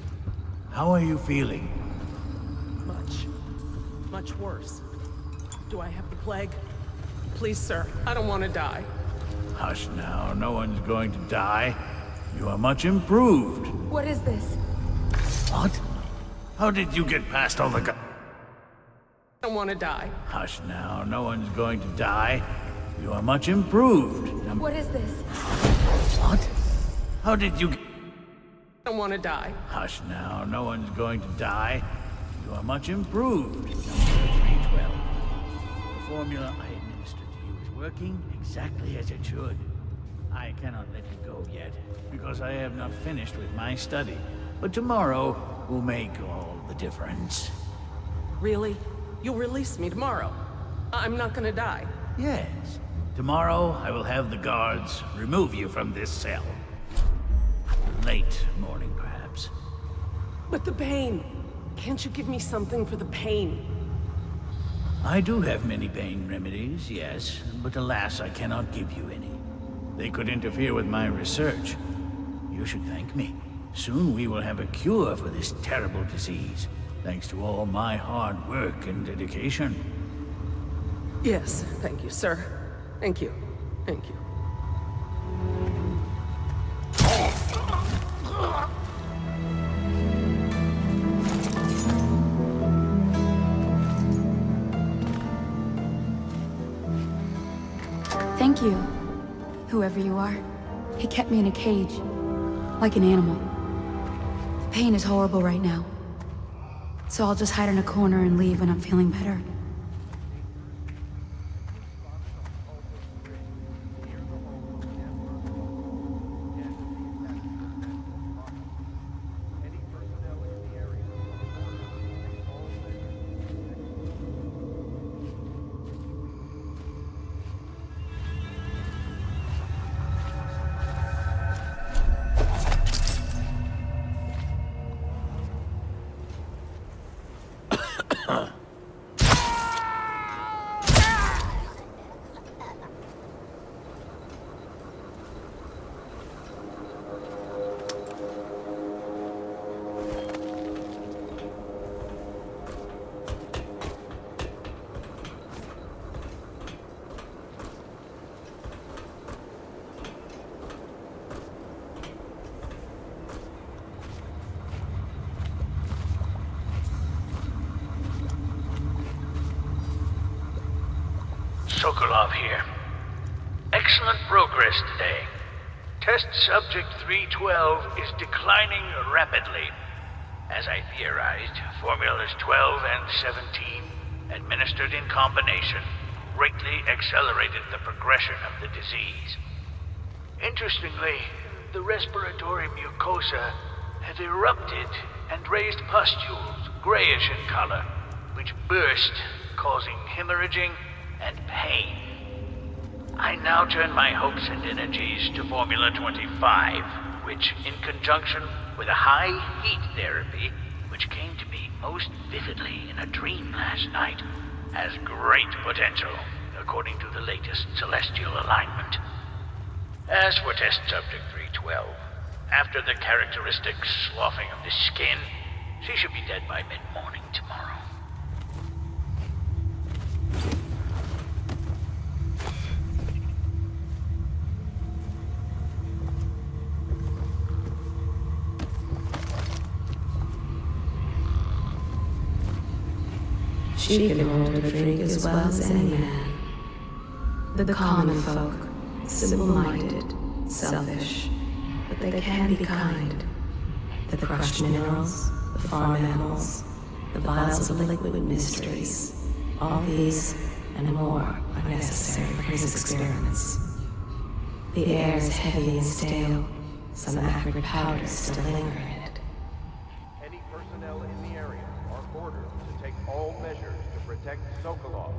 How are you feeling? Much worse. Do I have the plague? Please, sir, I don't want to die. Hush now, no one's going to die. You are much improved. What is this? What? How did you get past all the I don't want to die. Hush now, no one's going to die. You are much improved. What is this? What? How did you I don't want to die. Hush now, no one's going to die. You are much improved. Number 312. The formula I administered to you is working exactly as it should. I cannot let you go yet, because I have not finished with my study. But tomorrow will make all the difference. Really? You'll release me tomorrow? I'm not gonna die. Yes. Tomorrow I will have the guards remove you from this cell. Late morning, perhaps. But the pain! Can't you give me something for the pain? I do have many pain remedies, yes, but alas, I cannot give you any. They could interfere with my research. You should thank me. Soon we will have a cure for this terrible disease, thanks to all my hard work and dedication. Yes, thank you, sir. Thank you. Thank you. Thank you, whoever you are. He kept me in a cage, like an animal. The pain is horrible right now, so I'll just hide in a corner and leave when I'm feeling better. Sokolov here. Excellent progress today. Test subject 312 is declining rapidly. As I theorized, formulas 12 and 17, administered in combination, greatly accelerated the progression of the disease. Interestingly, the respiratory mucosa have erupted and raised pustules, grayish in color, which burst, causing hemorrhaging and pain. I now turn my hopes and energies to Formula 25, which, in conjunction with a high heat therapy, which came to me most vividly in a dream last night, has great potential, according to the latest celestial alignment. As for test subject 312, after the characteristic sloughing of the skin, she should be dead by mid-morning tomorrow. She can hold her drink as well as any man. The common folk, simple-minded, selfish, but they can be kind. The crushed minerals, the farm animals, the vials of liquid mysteries, all these and more are necessary for his experiments. The air is heavy and stale, some acrid powders still linger in it. Any personnel in the area are ordered to take all measures to protect Sokolov.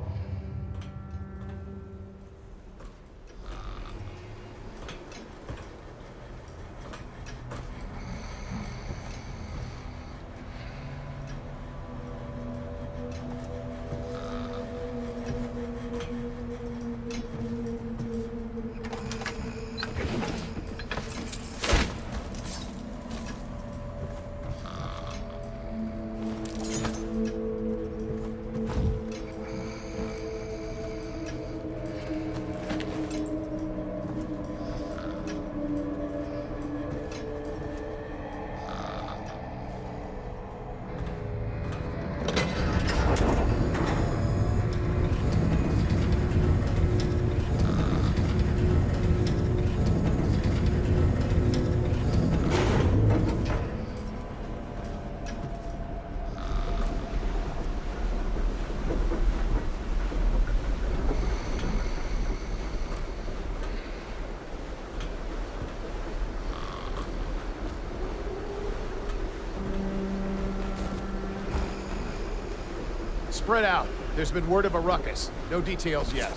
Spread out. There's been word of a ruckus. No details yet.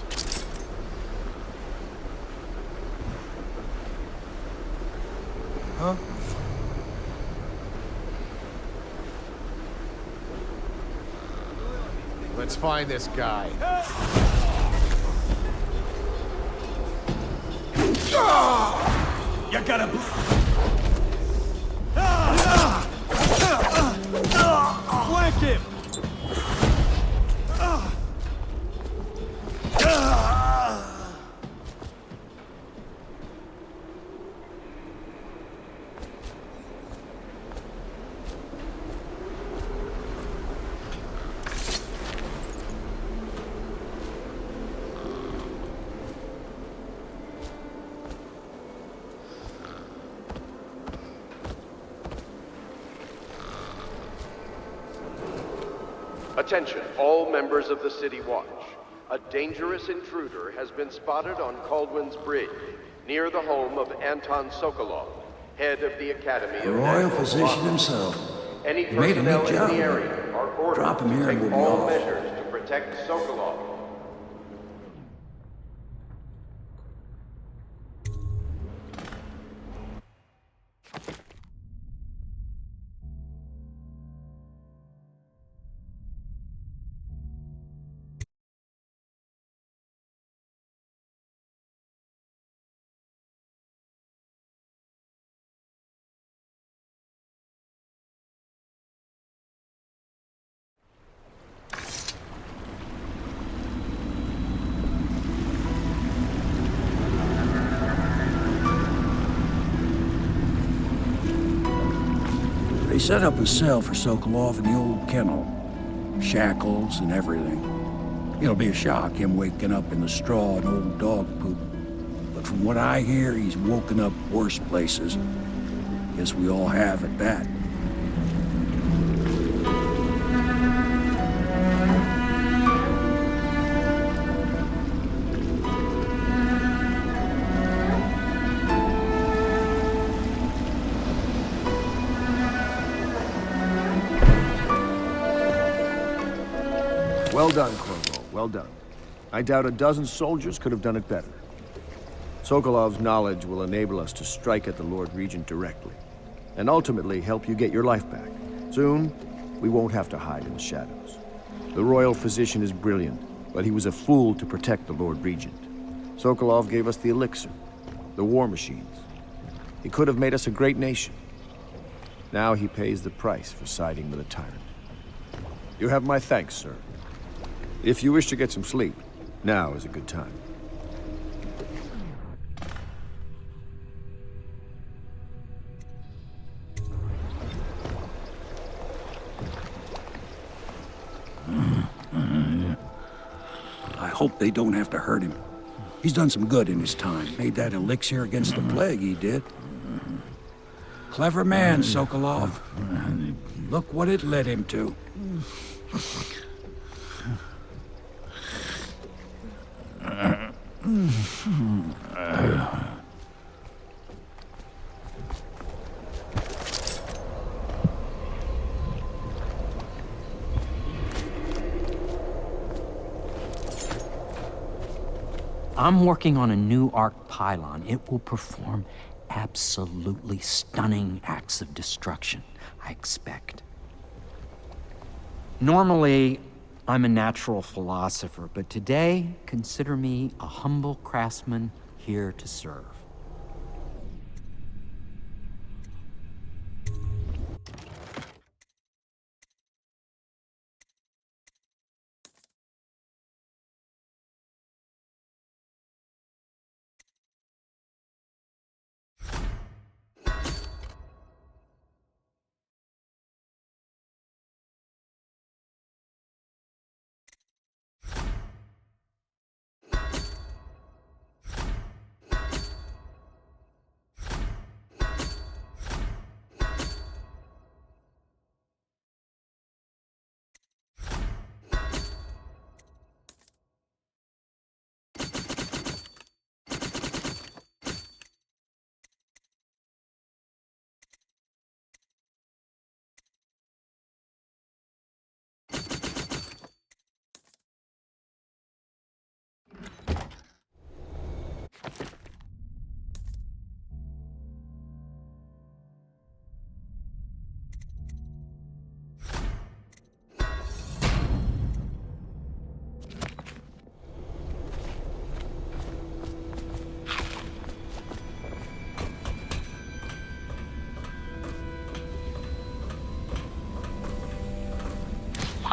Huh? Let's find this guy. You gotta... Flank him! Attention, all members of the City Watch. A dangerous intruder has been spotted on Kaldwin's Bridge, near the home of Anton Sokolov, head of the Academy of The royal Natural physician Sciences. himself. Any He made a personnel neat in job the of it. area are ordered Drop him to here and take we'll be all off. measures to protect Sokolov. They set up a cell for Sokolov in the old kennel. Shackles and everything. It'll be a shock, him waking up in the straw and old dog poop. But But from what I hear, he's woken up worse places. Guess we all have at that. Well done, Corvo. Well done. I doubt a dozen soldiers could have done it better. Sokolov's knowledge will enable us to strike at the Lord Regent directly, and ultimately help you get your life back. Soon, we won't have to hide in the shadows. The royal physician is brilliant, but he was a fool to protect the Lord Regent. Sokolov gave us the elixir, the war machines. He could have made us a great nation. Now he pays the price for siding with a tyrant. You have my thanks, sir. If you wish to get some sleep, now is a good time. I hope they don't have to hurt him. He's done some good in his time. Made that elixir against the plague, he did. Clever man, Sokolov. Look what it led him to. I'm working on a new arc pylon. It will perform absolutely stunning acts of destruction, I expect. Normally, I'm a natural philosopher, but today, consider me a humble craftsman here to serve.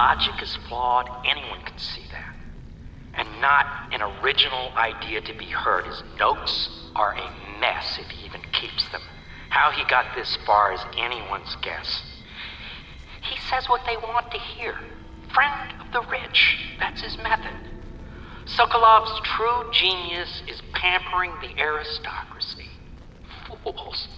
Logic is flawed, anyone can see that. And not an original idea to be heard. His notes are a mess if he even keeps them. How he got this far is anyone's guess. He says what they want to hear. Friend of the rich, that's his method. Sokolov's true genius is pampering the aristocracy. Fools.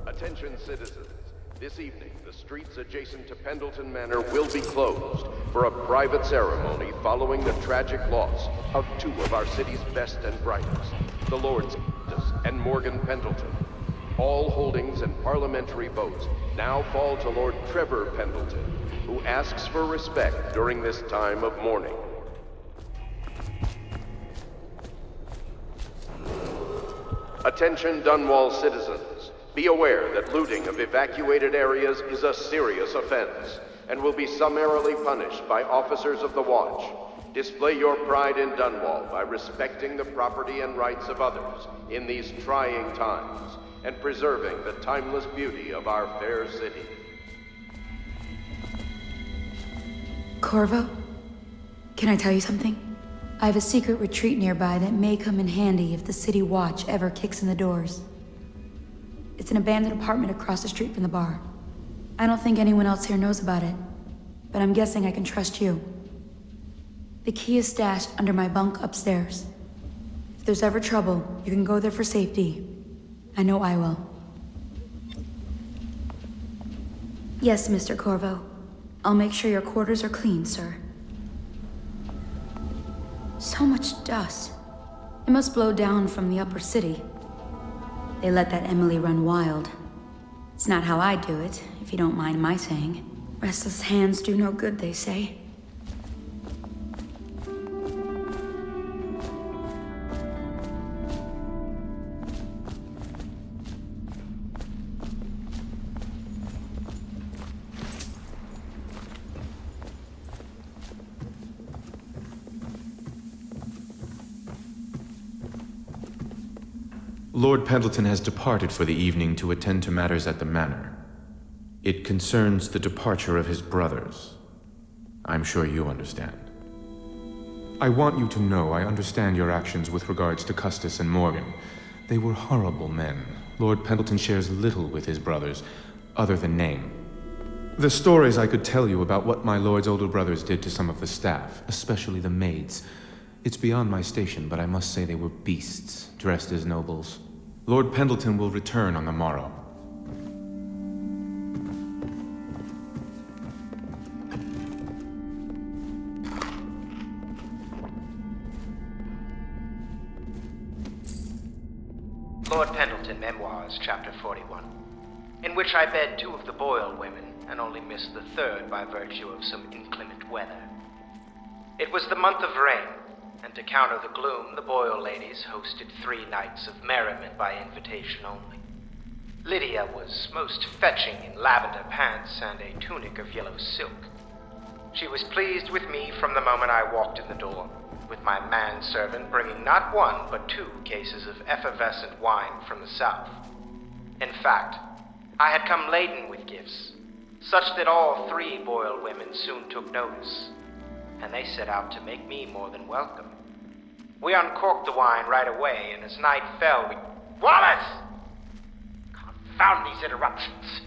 Attention citizens, this evening the streets adjacent to Pendleton Manor will be closed for a private ceremony following the tragic loss of two of our city's best and brightest, the Lords and Morgan Pendleton. All holdings and parliamentary votes now fall to Lord Trevor Pendleton, who asks for respect during this time of mourning. Attention Dunwall citizens. Be aware that looting of evacuated areas is a serious offense and will be summarily punished by officers of the Watch. Display your pride in Dunwall by respecting the property and rights of others in these trying times and preserving the timeless beauty of our fair city. Corvo? Can I tell you something? I have a secret retreat nearby that may come in handy if the city watch ever kicks in the doors. It's an abandoned apartment across the street from the bar. I don't think anyone else here knows about it, but I'm guessing I can trust you. The key is stashed under my bunk upstairs. If there's ever trouble, you can go there for safety. I know I will. Yes, Mr. Corvo. I'll make sure your quarters are clean, sir. So much dust. It must blow down from the upper city. They let that Emily run wild. It's not how I do it, if you don't mind my saying. Restless hands do no good, they say. Lord Pendleton has departed for the evening to attend to matters at the manor. It concerns the departure of his brothers. I'm sure you understand. I want you to know I understand your actions with regards to Custis and Morgan. They were horrible men. Lord Pendleton shares little with his brothers, other than name. The stories I could tell you about what my lord's older brothers did to some of the staff, especially the maids. It's beyond my station, but I must say they were beasts, dressed as nobles. Lord Pendleton will return on the morrow. Lord Pendleton Memoirs, Chapter 41, in which I bed 2 of the Boyle women and only missed the 3rd by virtue of some inclement weather. It was the month of rain, and to counter the gloom, the Boyle ladies hosted 3 nights of merriment by invitation only. Lydia was most fetching in lavender pants and a tunic of yellow silk. She was pleased with me from the moment I walked in the door, with my manservant bringing not 1 but 2 cases of effervescent wine from the south. In fact, I had come laden with gifts, such that all 3 Boyle women soon took notice, and they set out to make me more than welcome. We uncorked the wine right away, and as night fell, we... Wallace! Confound these interruptions.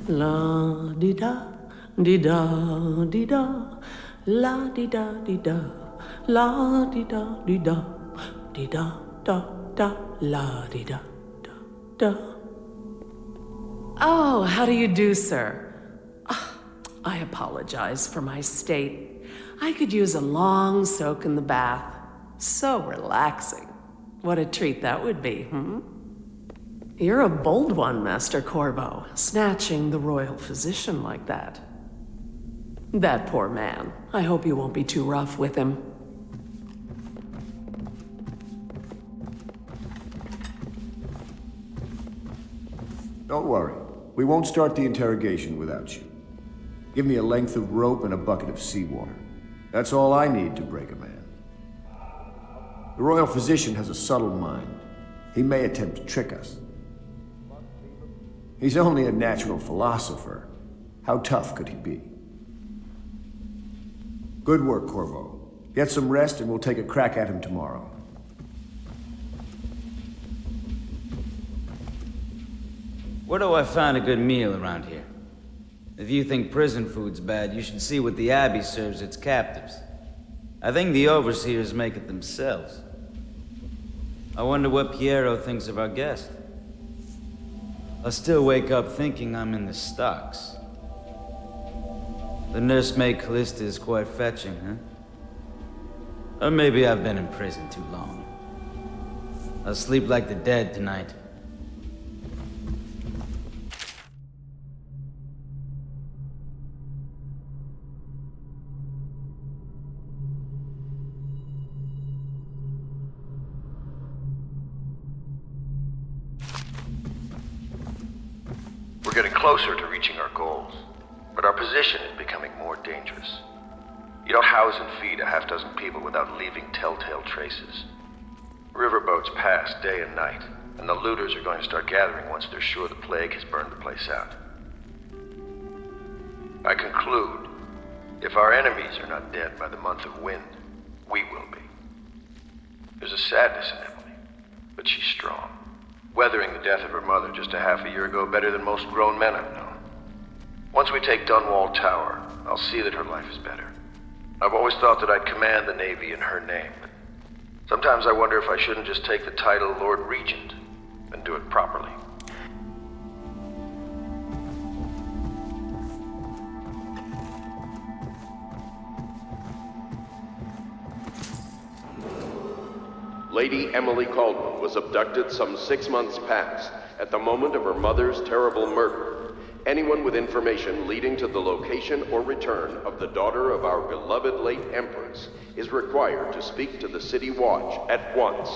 La di da di da di da, la di da di da, la di da di da, di da da da, la di da da da. Oh, how do you do, sir? I apologize for my state. I could use a long soak in the bath. So relaxing. What a treat that would be, hmm? You're a bold one, Master Corvo, snatching the royal physician like that. That poor man. I hope you won't be too rough with him. Don't worry. We won't start the interrogation without you. Give me a length of rope and a bucket of seawater. That's all I need to break a man. The royal physician has a subtle mind. He may attempt to trick us. He's only a natural philosopher. How tough could he be? Good work, Corvo. Get some rest and we'll take a crack at him tomorrow. Where do I find a good meal around here? If you think prison food's bad, you should see what the Abbey serves its captives. I think the overseers make it themselves. I wonder what Piero thinks of our guest. I still wake up thinking I'm in the stocks. The nursemaid Callista is quite fetching, huh? Or maybe I've been in prison too long. I'll sleep like the dead tonight. We're getting closer to reaching our goals, but our position is becoming more dangerous. You don't house and feed a half-dozen people without leaving telltale traces. Riverboats pass day and night, and the looters are going to start gathering once they're sure the plague has burned the place out. I conclude, if our enemies are not dead by the month of wind, we will be. There's a sadness in Emily, but she's strong. Weathering the death of her mother just a half a year ago better than most grown men I've known. Once we take Dunwall Tower, I'll see that her life is better. I've always thought that I'd command the Navy in her name, but sometimes I wonder if I shouldn't just take the title Lord Regent and do it properly. Lady Emily Caldwell was abducted some 6 months past, at the moment of her mother's terrible murder. Anyone with information leading to the location or return of the daughter of our beloved late Empress is required to speak to the City Watch at once.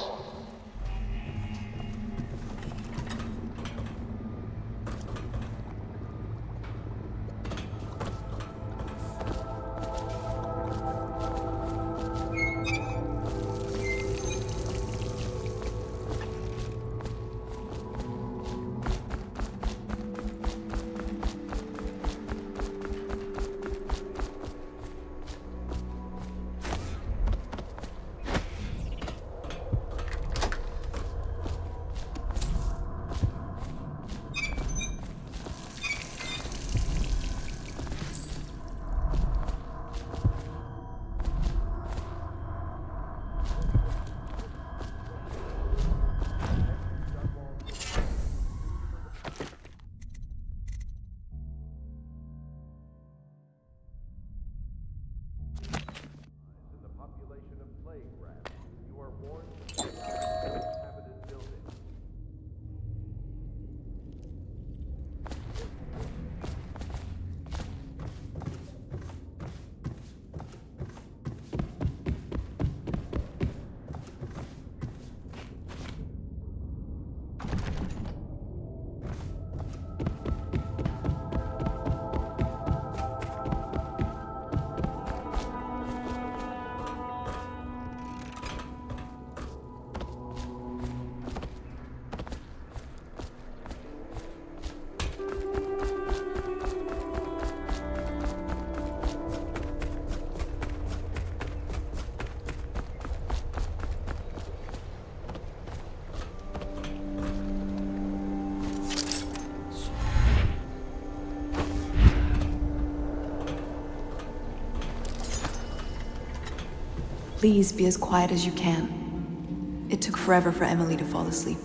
Please be as quiet as you can. It took forever for Emily to fall asleep.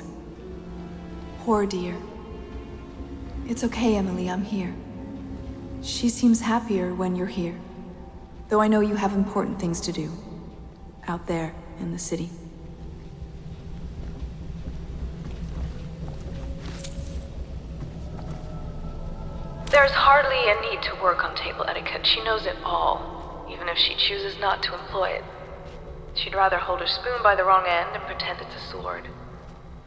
Poor dear. It's okay, Emily, I'm here. She seems happier when you're here. Though I know you have important things to do. Out there, in the city. There's hardly a need to work on table etiquette. She knows it all, even if she chooses not to employ it. She'd rather hold her spoon by the wrong end and pretend it's a sword.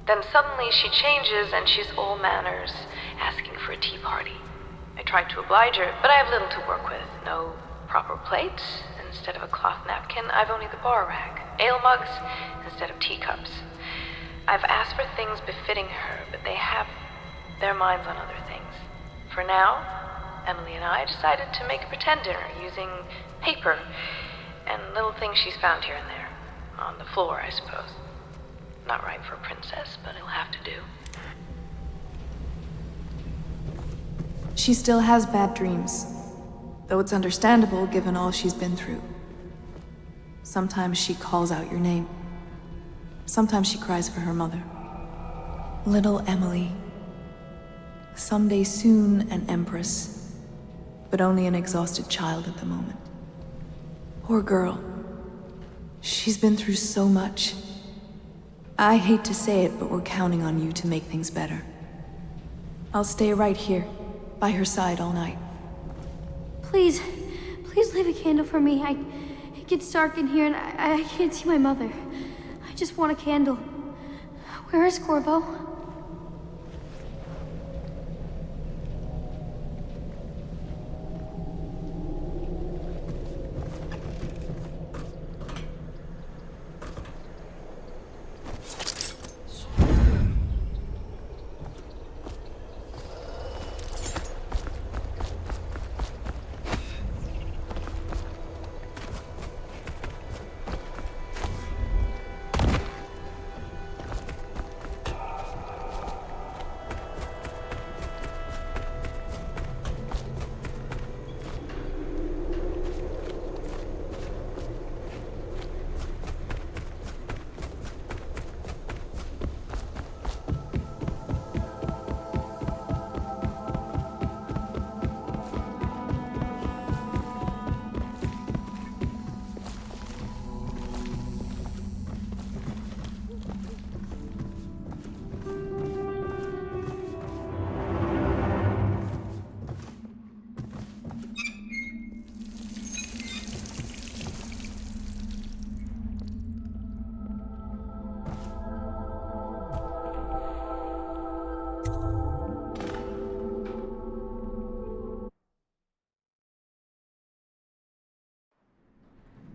Then suddenly she changes and she's all manners, asking for a tea party. I tried to oblige her, but I have little to work with. No proper plates. Instead of a cloth napkin, I've only the bar rack. Ale mugs instead of teacups. I've asked for things befitting her, but they have their minds on other things. For now, Emily and I decided to make a pretend dinner using paper and little things she's found here and there. On the floor, I suppose. Not right for a princess, but it'll have to do. She still has bad dreams, though it's understandable given all she's been through. Sometimes she calls out your name. Sometimes she cries for her mother. Little Emily. Someday soon an empress, but only an exhausted child at the moment. Poor girl. She's been through so much. I hate to say it, but we're counting on you to make things better. I'll stay right here, by her side all night. Please leave a candle for me. It gets dark in here and I can't see my mother. I just want a candle. Where is Corvo?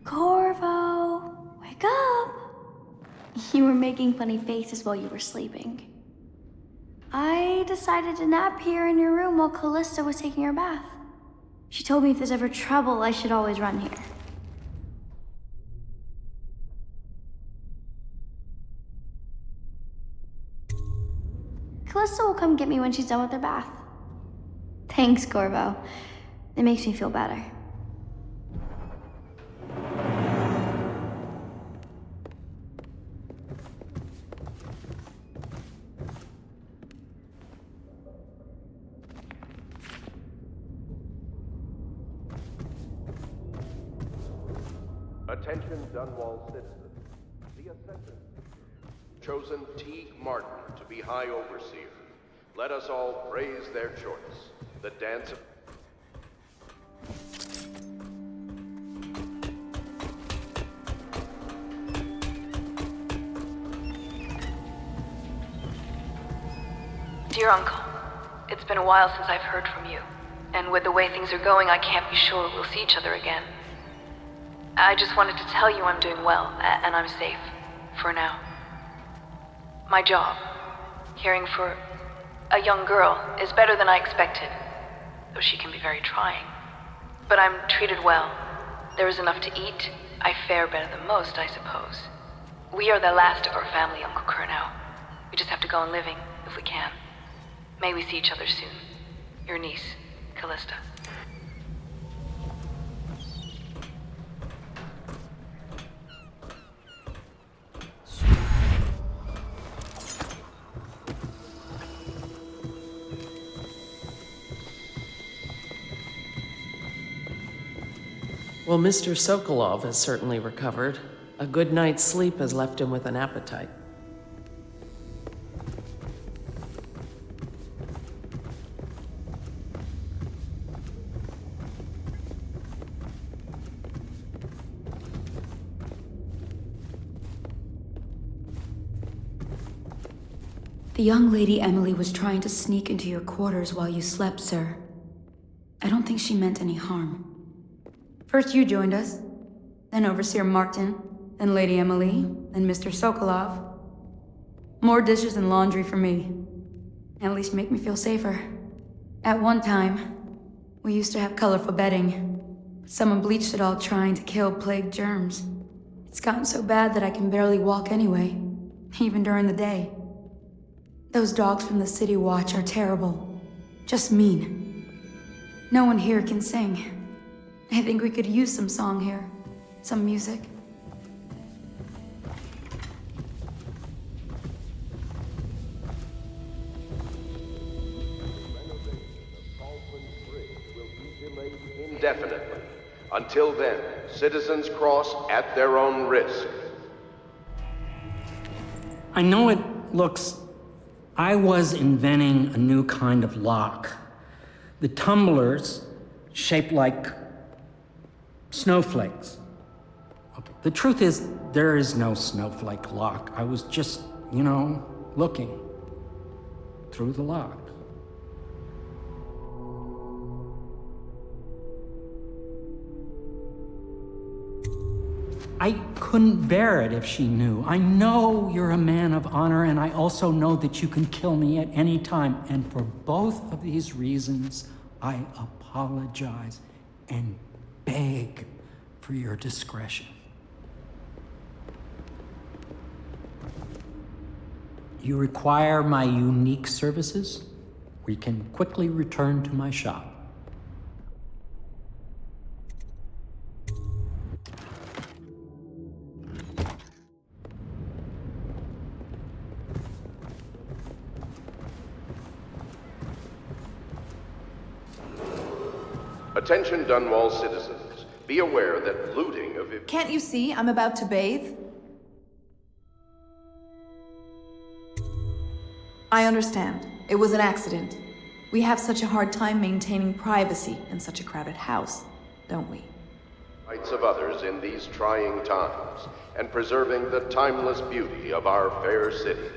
Corvo, wake up! You were making funny faces while you were sleeping. I decided to nap here in your room while Callista was taking her bath. She told me if there's ever trouble, I should always run here. Callista will come get me when she's done with her bath. Thanks, Corvo. It makes me feel better. Attention Dunwall citizens. The Ascension chosen Teague Martin to be High Overseer. Let us all praise their choice. The dance of... Dear Uncle, it's been a while since I've heard from you. And with the way things are going, I can't be sure we'll see each other again. I just wanted to tell you I'm doing well, and I'm safe. For now. My job, caring for a young girl, is better than I expected. Though she can be very trying. But I'm treated well. There is enough to eat. I fare better than most, I suppose. We are the last of our family, Uncle Kurnow. We just have to go on living, if we can. May we see each other soon. Your niece, Callista. Well, Mr. Sokolov has certainly recovered. A good night's sleep has left him with an appetite. The young lady Emily was trying to sneak into your quarters while you slept, sir. I don't think she meant any harm. First you joined us, then Overseer Martin, then Lady Emily, then Mr. Sokolov. More dishes and laundry for me. At least make me feel safer. At one time, we used to have colorful bedding, but someone bleached it all trying to kill plague germs. It's gotten so bad that I can barely walk anyway, even during the day. Those dogs from the City Watch are terrible. Just mean. No one here can sing. I think we could use some song here. Some music. Indefinitely. Until then, citizens cross at their own risk. I know it looks... I was inventing a new kind of lock. The tumblers, shaped like snowflakes. Okay. The truth is, there is no snowflake lock. I was just, looking through the lock. I couldn't bear it if she knew. I know you're a man of honor, and I also know that you can kill me at any time. And for both of these reasons, I apologize and beg for your discretion. You require my unique services? We can quickly return to my shop. Attention Dunwall citizens. Be aware that looting of... Can't you see I'm about to bathe? I understand. It was an accident. We have such a hard time maintaining privacy in such a crowded house, don't we? Rights of others in these trying times, and preserving the timeless beauty of our fair city.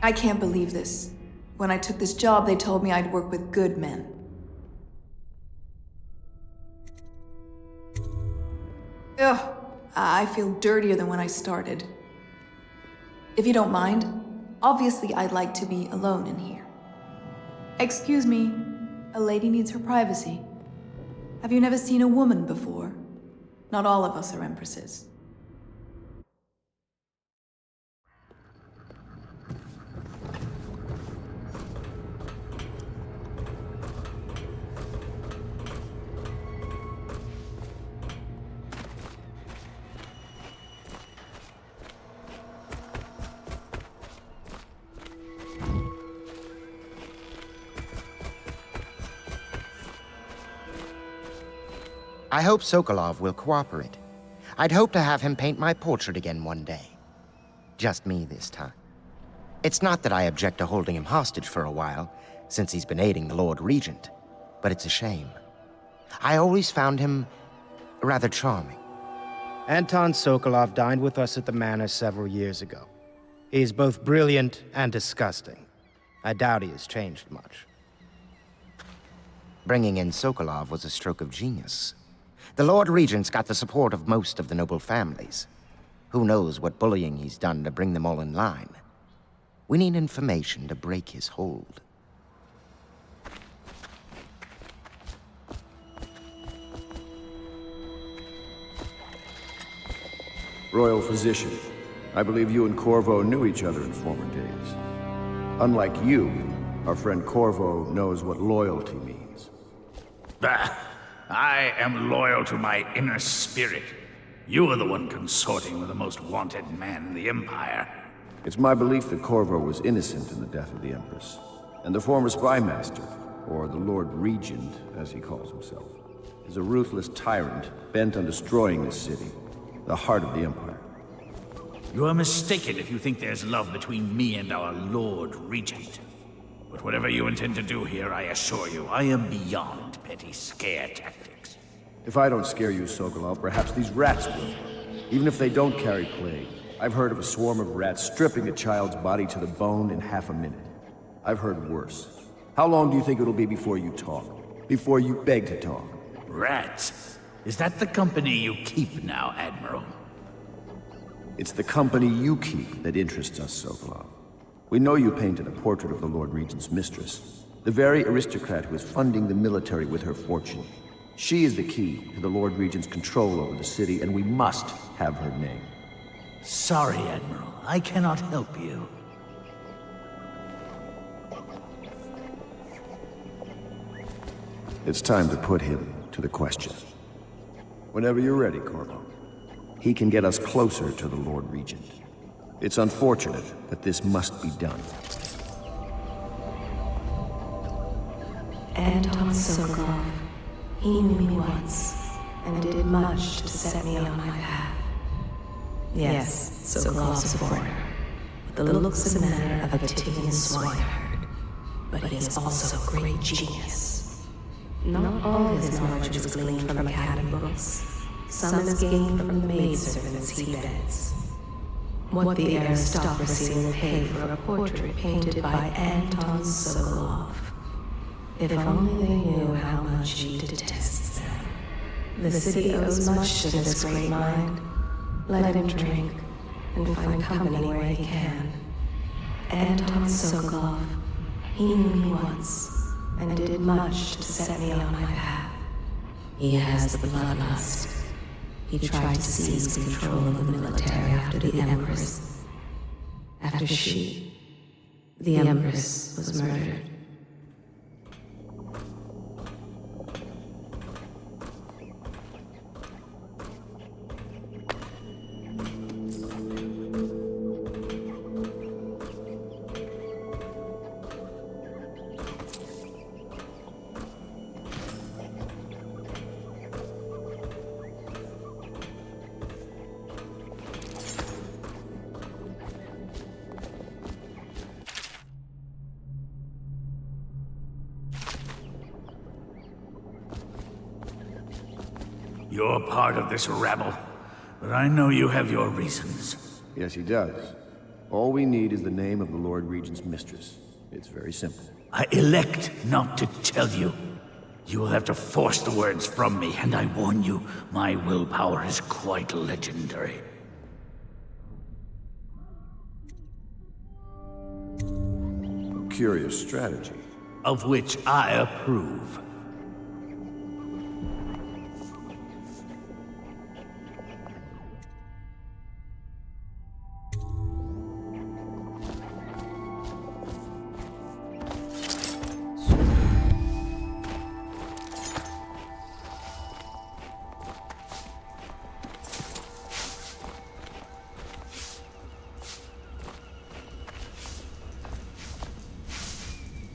I can't believe this. When I took this job, they told me I'd work with good men. Ugh, I feel dirtier than when I started. If you don't mind, obviously I'd like to be alone in here. Excuse me, a lady needs her privacy. Have you never seen a woman before? Not all of us are empresses. I hope Sokolov will cooperate. I'd hope to have him paint my portrait again one day. Just me this time. It's not that I object to holding him hostage for a while, since he's been aiding the Lord Regent, but it's a shame. I always found him rather charming. Anton Sokolov dined with us at the manor several years ago. He is both brilliant and disgusting. I doubt he has changed much. Bringing in Sokolov was a stroke of genius. The Lord Regent's got the support of most of the noble families. Who knows what bullying he's done to bring them all in line. We need information to break his hold. Royal Physician, I believe you and Corvo knew each other in former days. Unlike you, our friend Corvo knows what loyalty means. Bah! I am loyal to my inner spirit. You are the one consorting with the most wanted man in the Empire. It's my belief that Corvo was innocent in the death of the Empress, and the former spy master, or the Lord Regent, as he calls himself, is a ruthless tyrant bent on destroying this city, the heart of the Empire. You are mistaken if you think there's love between me and our Lord Regent. But whatever you intend to do here, I assure you, I am beyond petty scare tactics. If I don't scare you, Sokolov, perhaps these rats will. Even if they don't carry plague, I've heard of a swarm of rats stripping a child's body to the bone in half a minute. I've heard worse. How long do you think it'll be before you talk? Before you beg to talk? Rats? Is that the company you keep now, Admiral? It's the company you keep that interests us, Sokolov. We know you painted a portrait of the Lord Regent's mistress, the very aristocrat who is funding the military with her fortune. She is the key to the Lord Regent's control over the city, and we must have her name. Sorry, Admiral. I cannot help you. It's time to put him to the question. Whenever you're ready, Corvo. He can get us closer to the Lord Regent. It's unfortunate that this must be done. Anton Sokolov. He knew me once, and did much to set me on my path. Yes, Sokolov's a foreigner, with the looks and manner of a Tivian swineherd, but he is also a great genius. Not all his knowledge was gleaned from academy books. Some is gained from the maidservants he beds. What the aristocracy will pay for a portrait painted by Anton Sokolov. If only they knew how much he detests them. The city owes much to this great mind. Let him drink, and find company where he can. Anton Sokolov, he knew me once, and did much to set me on my path. He has the bloodlust. He tried to seize control of the military after the Empress. After the Empress was murdered. You're part of this rabble, but I know you have your reasons. Yes, he does. All we need is the name of the Lord Regent's mistress. It's very simple. I elect not to tell you. You will have to force the words from me, and I warn you, my willpower is quite legendary. A curious strategy. Of which I approve.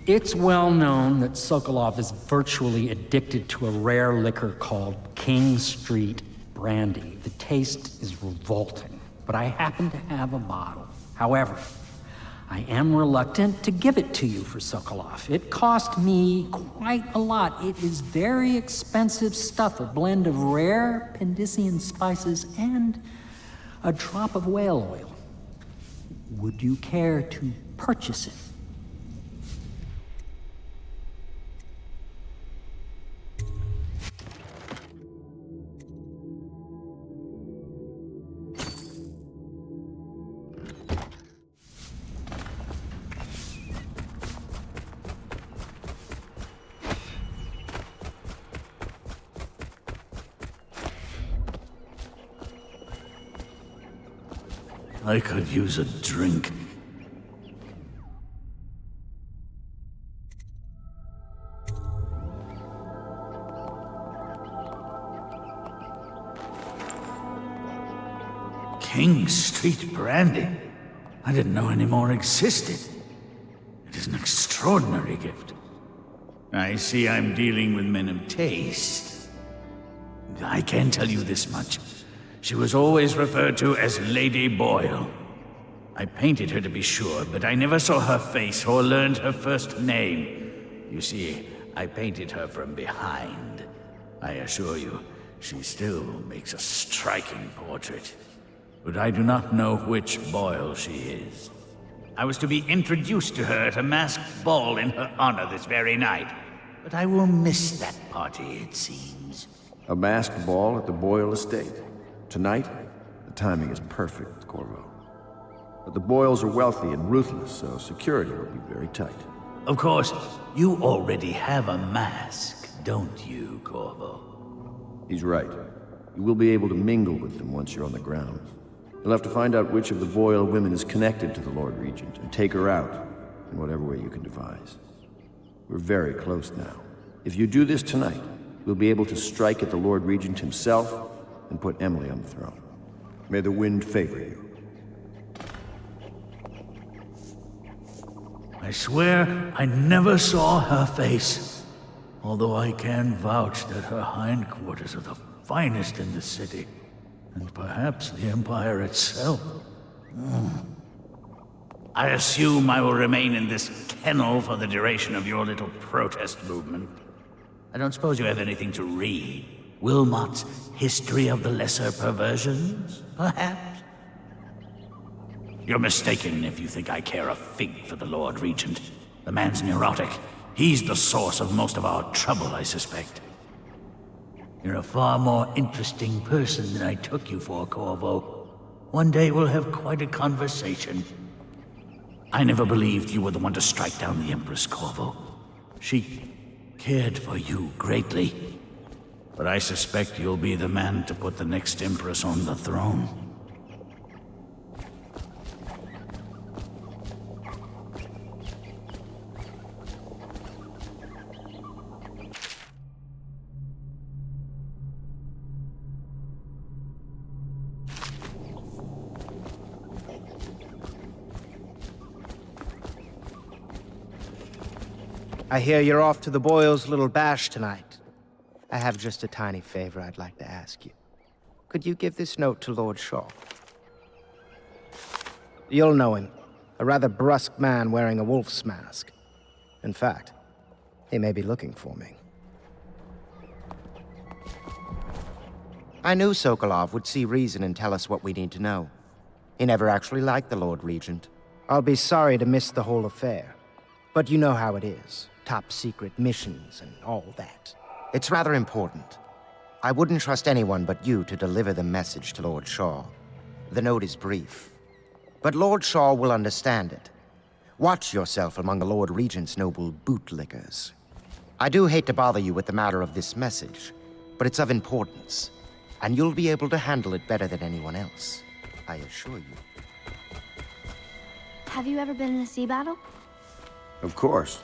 It's well known that Sokolov is virtually addicted to a rare liquor called King Street Brandy. The taste is revolting, but I happen to have a bottle. However, I am reluctant to give it to you for Sokolov. It cost me quite a lot. It is very expensive stuff, a blend of rare Pendician spices and a drop of whale oil. Would you care to purchase it? I could use a drink. King Street Brandy? I didn't know any more existed. It is an extraordinary gift. I see I'm dealing with men of taste. I can tell you this much. She was always referred to as Lady Boyle. I painted her to be sure, but I never saw her face or learned her first name. You see, I painted her from behind. I assure you, she still makes a striking portrait. But I do not know which Boyle she is. I was to be introduced to her at a masked ball in her honor this very night. But I will miss that party, it seems. A masked ball at the Boyle estate. Tonight, the timing is perfect, Corvo. But the Boyles are wealthy and ruthless, so security will be very tight. Of course, you already have a mask, don't you, Corvo? He's right. You will be able to mingle with them once you're on the ground. You'll have to find out which of the Boyle women is connected to the Lord Regent and take her out in whatever way you can devise. We're very close now. If you do this tonight, we'll be able to strike at the Lord Regent himself and put Emily on the throne. May the wind favor you. I swear I never saw her face, although I can vouch that her hindquarters are the finest in the city, and perhaps the Empire itself. I assume I will remain in this kennel for the duration of your little protest movement. I don't suppose you have anything to read? Wilmot's History of the Lesser Perversions, perhaps? You're mistaken if you think I care a fig for the Lord Regent. The man's neurotic. He's the source of most of our trouble, I suspect. You're a far more interesting person than I took you for, Corvo. One day we'll have quite a conversation. I never believed you were the one to strike down the Empress, Corvo. She cared for you greatly. But I suspect you'll be the man to put the next Empress on the throne. I hear you're off to the Boyles' little bash tonight. I have just a tiny favor I'd like to ask you. Could you give this note to Lord Shaw? You'll know him. A rather brusque man wearing a wolf's mask. In fact, he may be looking for me. I knew Sokolov would see reason and tell us what we need to know. He never actually liked the Lord Regent. I'll be sorry to miss the whole affair. But you know how it is. Top secret missions and all that. It's rather important. I wouldn't trust anyone but you to deliver the message to Lord Shaw. The note is brief, but Lord Shaw will understand it. Watch yourself among the Lord Regent's noble bootlickers. I do hate to bother you with the matter of this message, but it's of importance, and you'll be able to handle it better than anyone else, I assure you. Have you ever been in a sea battle? Of course.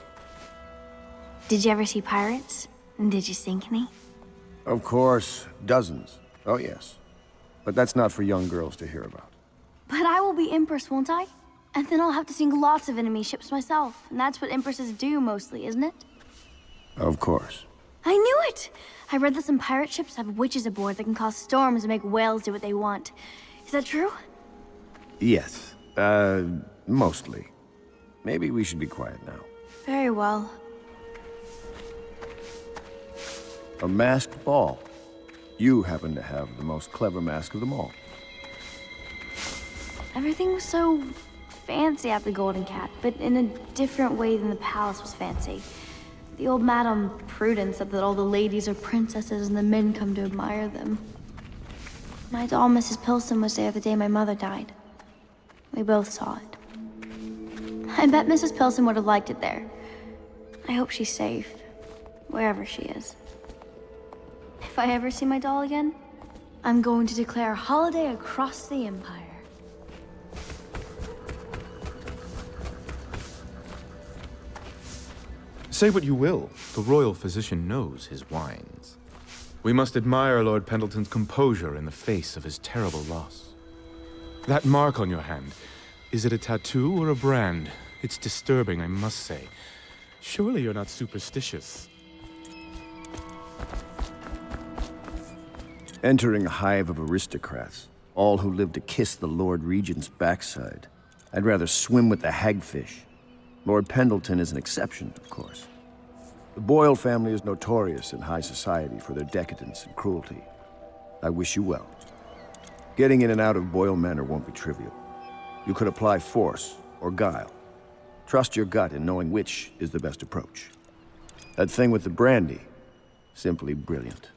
Did you ever see pirates? And did you sink any? Of course, dozens. Oh yes. But that's not for young girls to hear about. But I will be Empress, won't I? And then I'll have to sink lots of enemy ships myself. And that's what Empresses do mostly, isn't it? Of course. I knew it! I read that some pirate ships have witches aboard that can cause storms and make whales do what they want. Is that true? Yes. Mostly. Maybe we should be quiet now. Very well. A masked ball. You happen to have the most clever mask of them all. Everything was so fancy at the Golden Cat, but in a different way than the palace was fancy. The old Madame Prudence said that all the ladies are princesses and the men come to admire them. My doll, Mrs. Pilson, was there the day my mother died. We both saw it. I bet Mrs. Pilson would have liked it there. I hope she's safe, wherever she is. If I ever see my doll again, I'm going to declare a holiday across the Empire. Say what you will, the royal physician knows his wines. We must admire Lord Pendleton's composure in the face of his terrible loss. That mark on your hand, is it a tattoo or a brand? It's disturbing, I must say. Surely you're not superstitious. Entering a hive of aristocrats, all who live to kiss the Lord Regent's backside. I'd rather swim with the hagfish. Lord Pendleton is an exception, of course. The Boyle family is notorious in high society for their decadence and cruelty. I wish you well. Getting in and out of Boyle Manor won't be trivial. You could apply force or guile. Trust your gut in knowing which is the best approach. That thing with the brandy, simply brilliant.